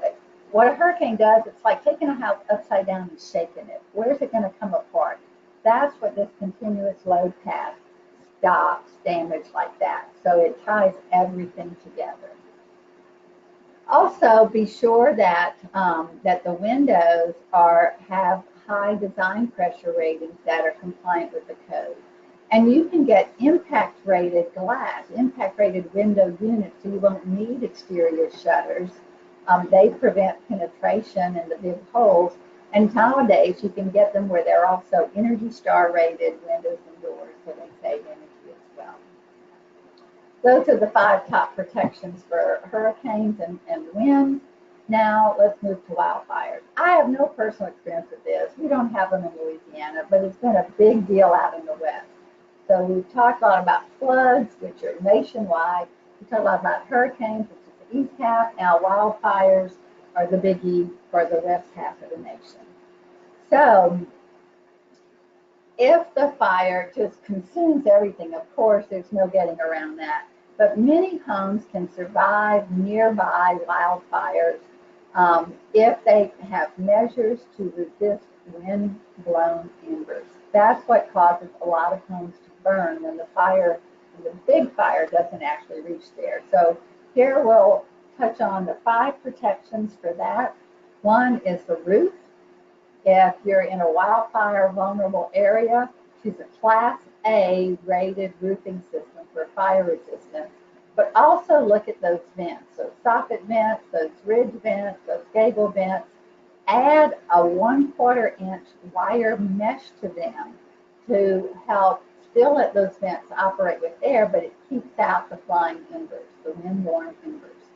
what a hurricane does. It's like taking a house upside down and shaking it. Where's it going to come apart? That's what this continuous load path stops damage like that. So it ties everything together. Also, be sure that that the windows have high design pressure ratings that are compliant with the code. And you can get impact rated glass, impact rated window units, so you won't need exterior shutters. They prevent penetration in the big holes. And nowadays, you can get them where they're also Energy Star rated windows and doors, so they save energy as well. Those are the 5 top protections for hurricanes and winds. Now let's move to wildfires. I have no personal experience with this. We don't have them in Louisiana, but it's been a big deal out in the West. So we've talked a lot about floods, which are nationwide. We talked a lot about hurricanes, which is the east half. Now wildfires are the biggie for the west half of the nation. So if the fire just consumes everything, of course, there's no getting around that. But many homes can survive nearby wildfires if they have measures to resist wind-blown embers. That's what causes a lot of homes to burn when the big fire doesn't actually reach there. So here we'll touch on the 5 protections for that. One is the roof. If you're in a wildfire vulnerable area, choose a Class A rated roofing system for fire resistance, but also look at those vents, those soffit vents, those ridge vents, those gable vents. Add a 1/4 inch wire mesh to them to help still let those vents operate with air, but it keeps out the flying embers, the wind-borne embers.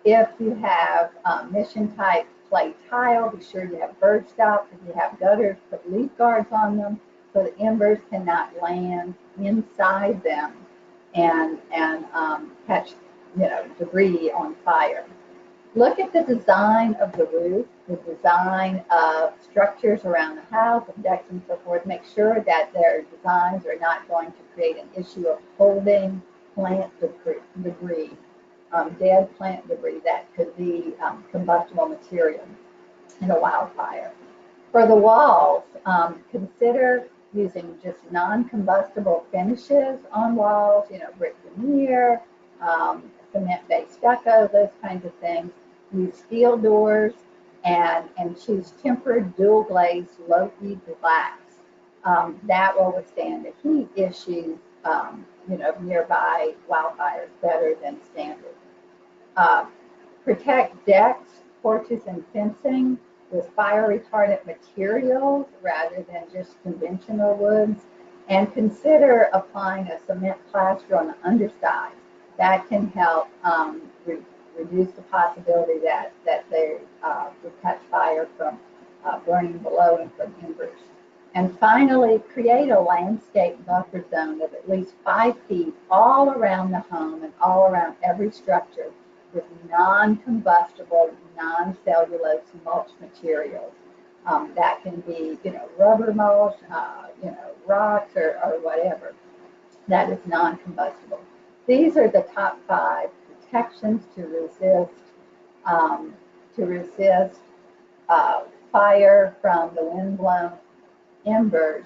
If you have mission type clay tile, be sure you have bird stops. If you have gutters, put leaf guards on them so the embers cannot land inside them and catch debris on fire. Look at the design of the roof, the design of structures around the house, of decks and so forth. Make sure that their designs are not going to create an issue of holding plant debris, dead plant debris that could be combustible material in a wildfire. For the walls, consider using just non-combustible finishes on walls, brick veneer, cement-based stucco, those kinds of things. Use steel doors and choose tempered dual glazed low-E blacks. That will withstand the heat issues, nearby wildfires better than standard. Protect decks, porches, and fencing with fire retardant materials rather than just conventional woods. And consider applying a cement plaster on the underside. That can help reduce the possibility that they would catch fire from burning below and from embers. And finally, create a landscape buffer zone of at least 5 feet all around the home and all around every structure with non-combustible, non-cellulose mulch materials. That can be, rubber mulch, rocks or whatever. That is non-combustible. These are the top 5 protections to resist fire from the wind-blown embers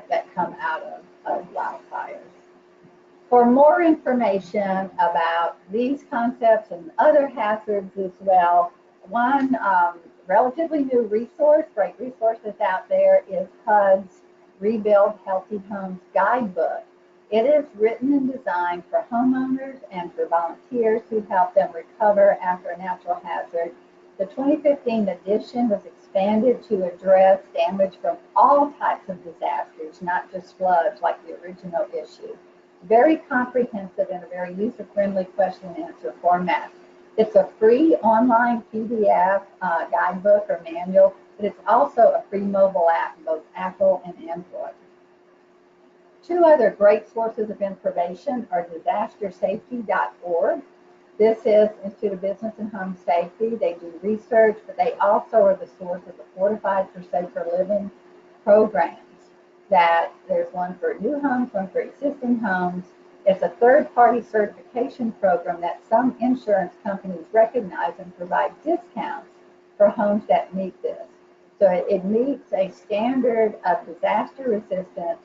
that come out of wildfires. For more information about these concepts and other hazards as well, one relatively new resource, great resource that's out there, is HUD's Rebuild Healthy Homes Guidebook. It is written and designed for homeowners and for volunteers who help them recover after a natural hazard. The 2015 edition was expanded to address damage from all types of disasters, not just floods like the original issue. Very comprehensive and a very user-friendly question and answer format. It's a free online PDF guidebook or manual, but it's also a free mobile app in both Apple and Android. 2 other great sources of information are disastersafety.org. This is Institute of Business and Home Safety. They do research, but they also are the source of the Fortified for Safer Living programs. That there's one for new homes, one for existing homes. It's a third-party certification program that some insurance companies recognize and provide discounts for homes that meet this. So it meets a standard of disaster resistance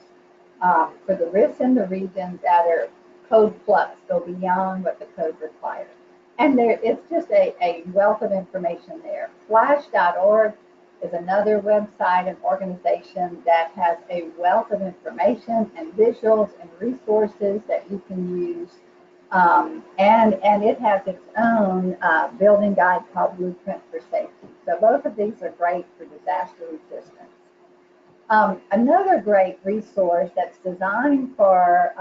for the risks in the region that are Code Plus, go beyond what the code requires. And it's just a wealth of information there. Flash.org is another website and organization that has a wealth of information and visuals and resources that you can use. And it has its own building guide called Blueprint for Safety. So both of these are great for disaster resistance. Another great resource that's designed for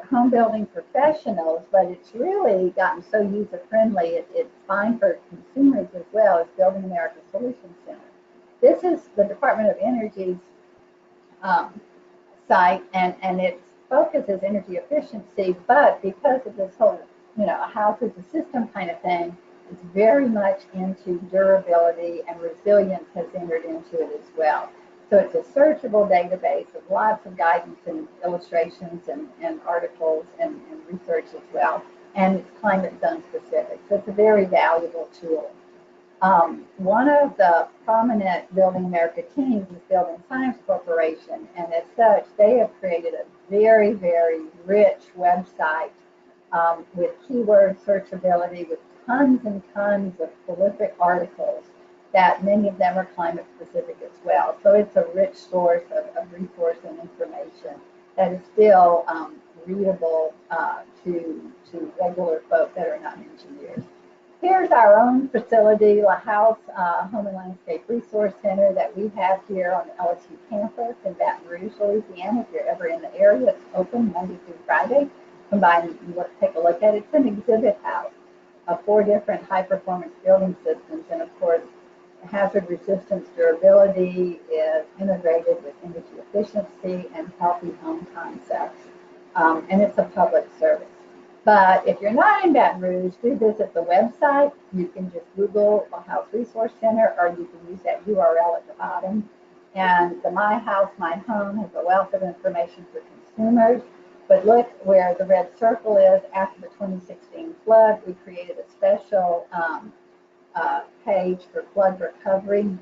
home building professionals, but it's really gotten so user-friendly, it's fine for consumers as well, is Building America Solutions Center. This is the Department of Energy's site, and its focus is energy efficiency, but because of this whole, a house as a system kind of thing, it's very much into durability, and resilience has entered into it as well. So it's a searchable database with lots of guidance and illustrations and articles and research as well. And it's climate zone specific. So it's a very valuable tool. One of the prominent Building America teams is Building Science Corporation. And as such, they have created a very, very rich website with keyword searchability, with tons and tons of prolific articles that many of them are climate specific as well. So it's a rich source of resource and information that is still readable to regular folk that are not engineers. Here's our own facility, La House Home and Landscape Resource Center that we have here on the LSU campus in Baton Rouge, Louisiana. If you're ever in the area, it's open Monday through Friday. Come by and take a look at it. It's an exhibit house of 4 different high-performance building systems, and of course, hazard resistance durability is integrated with energy efficiency and healthy home concepts. And it's a public service. But if you're not in Baton Rouge, do visit the website. You can just Google La House Resource Center, or you can use that URL at the bottom. And the My House, My Home has a wealth of information for consumers. But look where the red circle is. After the 2016 flood, we created a special page for flood recovery.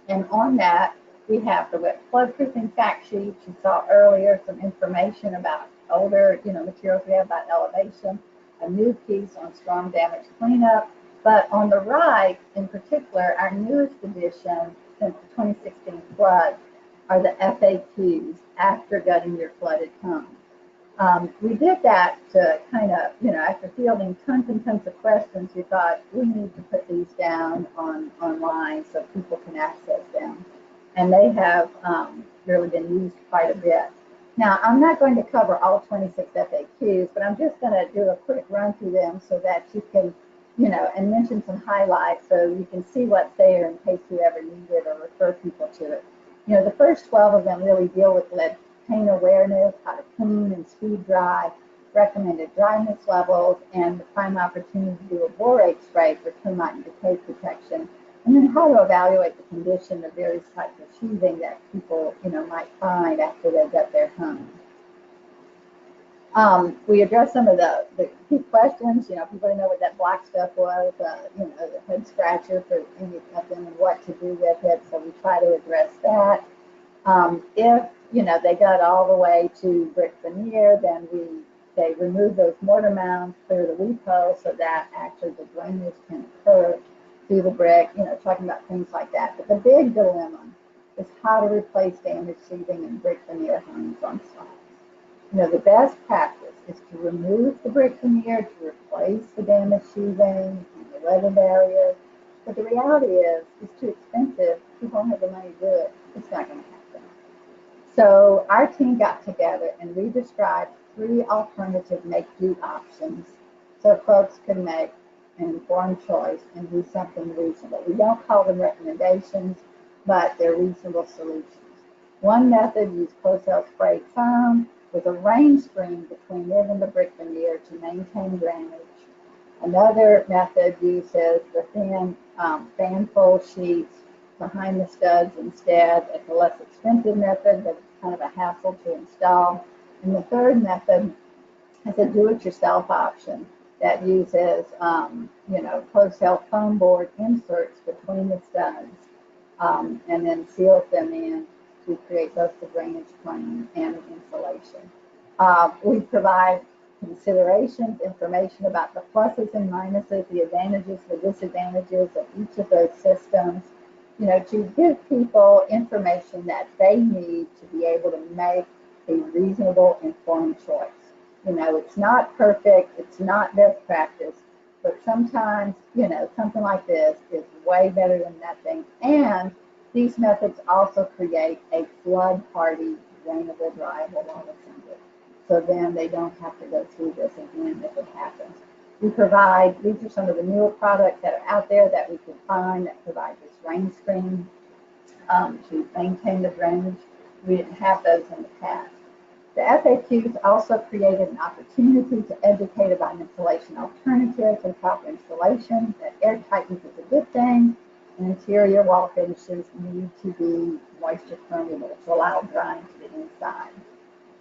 And on that, we have the wet floodproofing fact sheet you saw earlier, some information about older materials we have about elevation, a new piece on storm damage cleanup. But on the right, in particular, our newest addition since the 2016 flood are the FAQs, after gutting your flooded home. We did that to kind of, after fielding tons and tons of questions, we thought we need to put these down online so people can access them. And they have really been used quite a bit. Now, I'm not going to cover all 26 FAQs, but I'm just going to do a quick run through them so that you can, and mention some highlights so you can see what's there in case you ever need it or refer people to it. The first 12 of them really deal with lead paint awareness, how to clean and speed dry, recommended dryness levels, and the prime opportunity to do a borate spray for termite and decay protection, and then how to evaluate the condition of various types of sheathing that people, might find after they gut their home. We addressed some of the key questions. People know what that black stuff was, the head scratcher for any of them and what to do with it. So we try to address that. If they got all the way to brick veneer, then they remove those mortar mounds, clear the weep hole so that actually the drainage can occur through the brick, talking about things like that. But the big dilemma is how to replace damaged sheathing in brick veneer homes on site. The best practice is to remove the brick veneer to replace the damaged sheathing and the weather barrier. But the reality is, it's too expensive. People don't have the money to do it. It's not going to happen. So our team got together and we described 3 alternative make-do options so folks could make an informed choice and do something reasonable. We don't call them recommendations, but they're reasonable solutions. One method used Closel spray foam with a rain screen between it and the brick veneer to maintain drainage. Another method uses the thin fan fold sheets behind the studs instead. It's a less expensive method, but it's kind of a hassle to install. And the third method is a do-it-yourself option that uses, closed-cell foam board inserts between the studs, and then seals them in to create both the drainage plane and the insulation. We provide considerations, information about the pluses and minuses, the advantages, the disadvantages of each of those systems, to give people information that they need to be able to make a reasonable, informed choice. It's not perfect, it's not best practice, but sometimes, something like this is way better than nothing. And these methods also create a flood hardy, drainable, dryable wall assembly. So then they don't have to go through this again if it happens. These are some of the newer products that are out there that we can find that provide this rain screen to maintain the drainage. We didn't have those in the past. The FAQs also created an opportunity to educate about insulation alternatives and proper installation, that air tightness is a good thing, and interior wall finishes need to be moisture permeable to allow drying to the inside.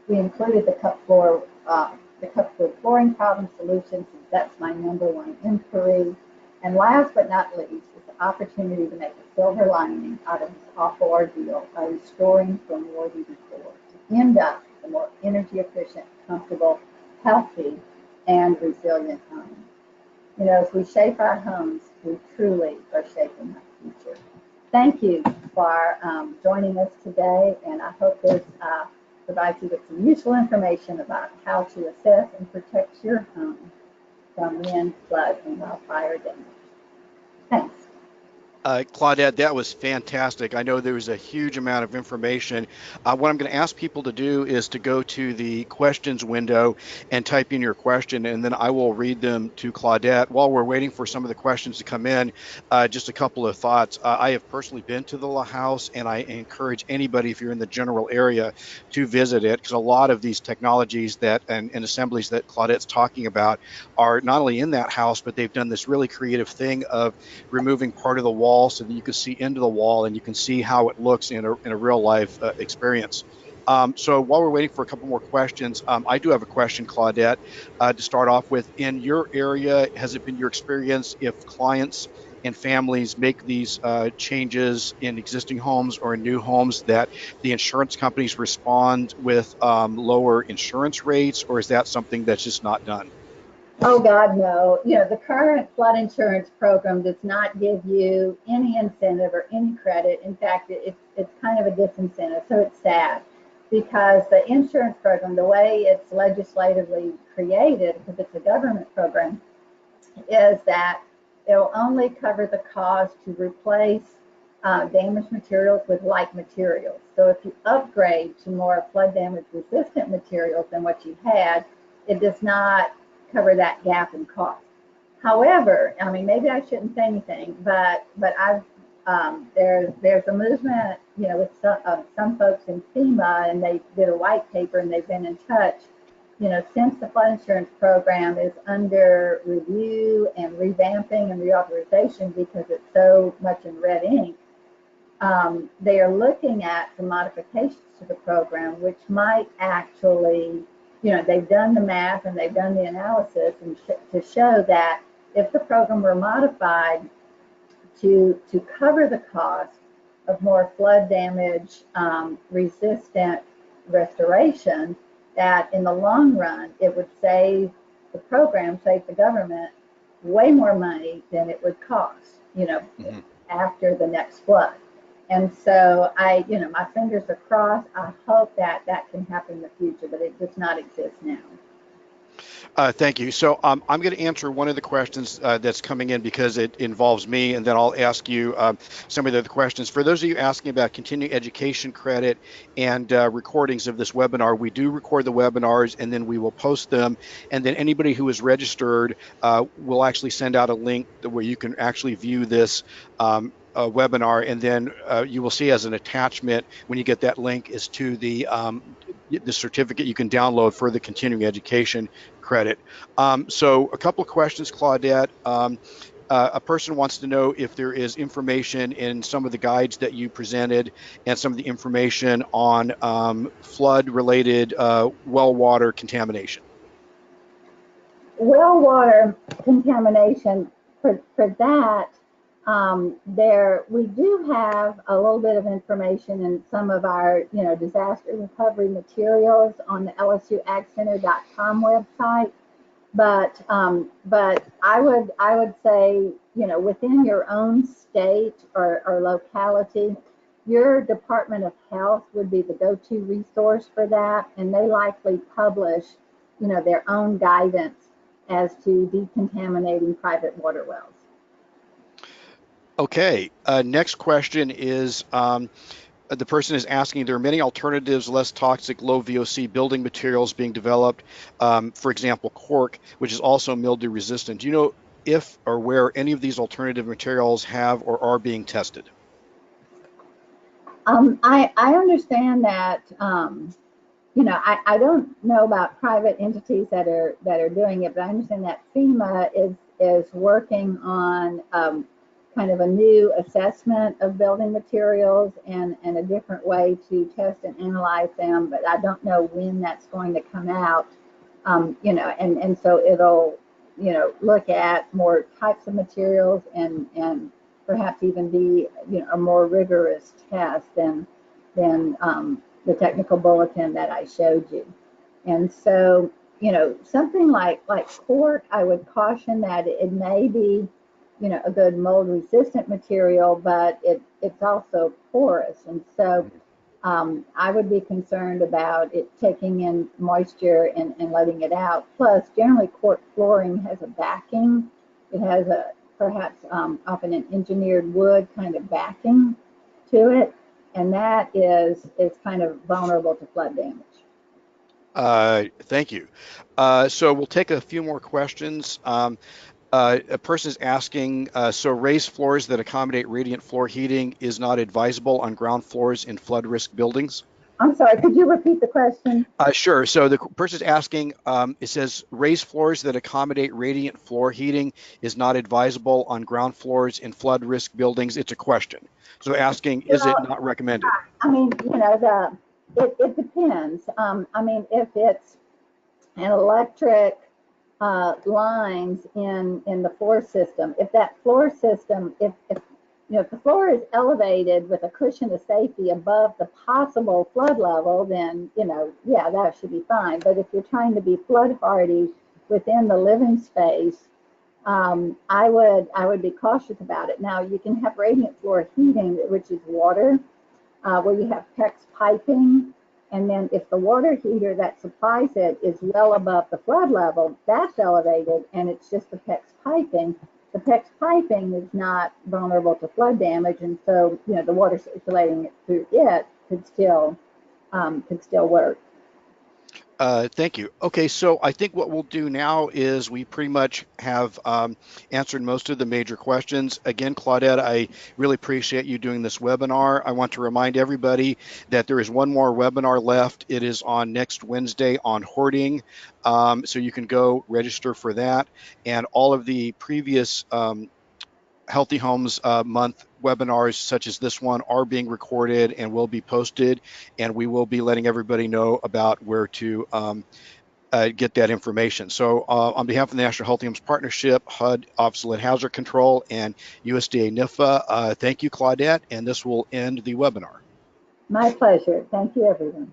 We included the cup floor flooring problem solution, since that's my number one inquiry. And last but not least is the opportunity to make a silver lining out of this awful ordeal by restoring from war to before, to end up a more energy efficient, comfortable, healthy, and resilient home. As we shape our homes, we truly are shaping our future. Thank you for joining us today, and I hope this provides you with some useful information about how to assess and protect your home from wind, flood, and wildfire damage. Thanks. Claudette, that was fantastic. I know there was a huge amount of information. What I'm going to ask people to do is to go to the questions window and type in your question, and then I will read them to Claudette. While we're waiting for some of the questions to come in, just a couple of thoughts. I have personally been to the La House, and I encourage anybody, if you're in the general area, to visit it, because a lot of these technologies and assemblies that Claudette's talking about are not only in that house, but they've done this really creative thing of removing part of the wall so that you can see into the wall and you can see how it looks in a real life experience. So while we're waiting for a couple more questions, I do have a question, Claudette, to start off with. In your area, has it been your experience if clients and families make these changes in existing homes or in new homes that the insurance companies respond with lower insurance rates, or is that something that's just not done? Oh, God, no. The current flood insurance program does not give you any incentive or any credit. In fact, it's kind of a disincentive. So it's sad because the insurance program, the way it's legislatively created, because it's a government program, is that it'll only cover the cost to replace damaged materials with like materials. So if you upgrade to more flood damage resistant materials than what you had, it does not cover that gap in cost. However, maybe I shouldn't say anything, but I've there's a movement, with some folks in FEMA, and they did a white paper, and they've been in touch, since the flood insurance program is under review and revamping and reauthorization because it's so much in red ink. They are looking at some modifications to the program, which might actually, they've done the math and they've done the analysis and to show that if the program were modified to cover the cost of more flood damage resistant restoration, that in the long run, it would save the program, save the government way more money than it would cost, mm-hmm. after the next flood. And so my fingers are crossed. I hope that can happen in the future, but it does not exist now. Thank you. So I'm going to answer one of the questions that's coming in because it involves me, and then I'll ask you some of the other questions. For those of you asking about continuing education credit and recordings of this webinar, we do record the webinars, and then we will post them. And then anybody who is registered will actually send out a link where you can actually view this webinar, and then you will see as an attachment when you get that link is to the certificate you can download for the continuing education credit. So a couple of questions, Claudette. A person wants to know if there is information in some of the guides that you presented and some of the information on flood-related well water contamination. Well water contamination, for that, we do have a little bit of information in some of our, disaster recovery materials on the lsuagcenter.com website. But I would say, within your own state or locality, your Department of Health would be the go-to resource for that, and they likely publish, their own guidance as to decontaminating private water wells. Okay, next question is, the person is asking, there are many alternatives, less toxic, low VOC building materials being developed, for example, cork, which is also mildew resistant. Do you know if or where any of these alternative materials have or are being tested? I understand that, I don't know about private entities that are doing it, but I understand that FEMA is working on kind of a new assessment of building materials and a different way to test and analyze them, but I don't know when that's going to come out, and so it'll, look at more types of materials and perhaps even be, a more rigorous test than the technical bulletin that I showed you. And so, something like cork, I would caution that it may be, a good mold resistant material, but it's also porous. And so I would be concerned about it taking in moisture and letting it out. Plus, generally cork flooring has a backing. It has perhaps often an engineered wood kind of backing to it. And that is kind of vulnerable to flood damage. Thank you. So we'll take a few more questions. A person is asking, so raised floors that accommodate radiant floor heating is not advisable on ground floors in flood risk buildings? I'm sorry, could you repeat the question? Sure. So the person is asking, it says raised floors that accommodate radiant floor heating is not advisable on ground floors in flood risk buildings. It's a question. So asking, is it not recommended? I mean, it depends. I mean, if it's an electric lines in the floor system, if that floor system, if the floor is elevated with a cushion of safety above the possible flood level, then yeah, that should be fine. But if you're trying to be flood hardy within the living space, I would be cautious about it. Now, you can have radiant floor heating, which is water, where you have PEX piping. And then if the water heater that supplies it is well above the flood level, that's elevated, and it's just the PEX piping. The PEX piping is not vulnerable to flood damage, and so the water circulating through it could still work. Thank you. Okay, so I think what we'll do now is we pretty much have answered most of the major questions. Again, Claudette, I really appreciate you doing this webinar. I want to remind everybody that there is one more webinar left. It is on next Wednesday on hoarding, so you can go register for that. And all of the previous Healthy Homes Month webinars such as this one are being recorded and will be posted, and we will be letting everybody know about where to get that information. So on behalf of the National Healthy Homes Partnership, HUD, Office of Lead Hazard Control, and USDA NIFA, thank you, Claudette, and this will end the webinar. My pleasure. Thank you, everyone.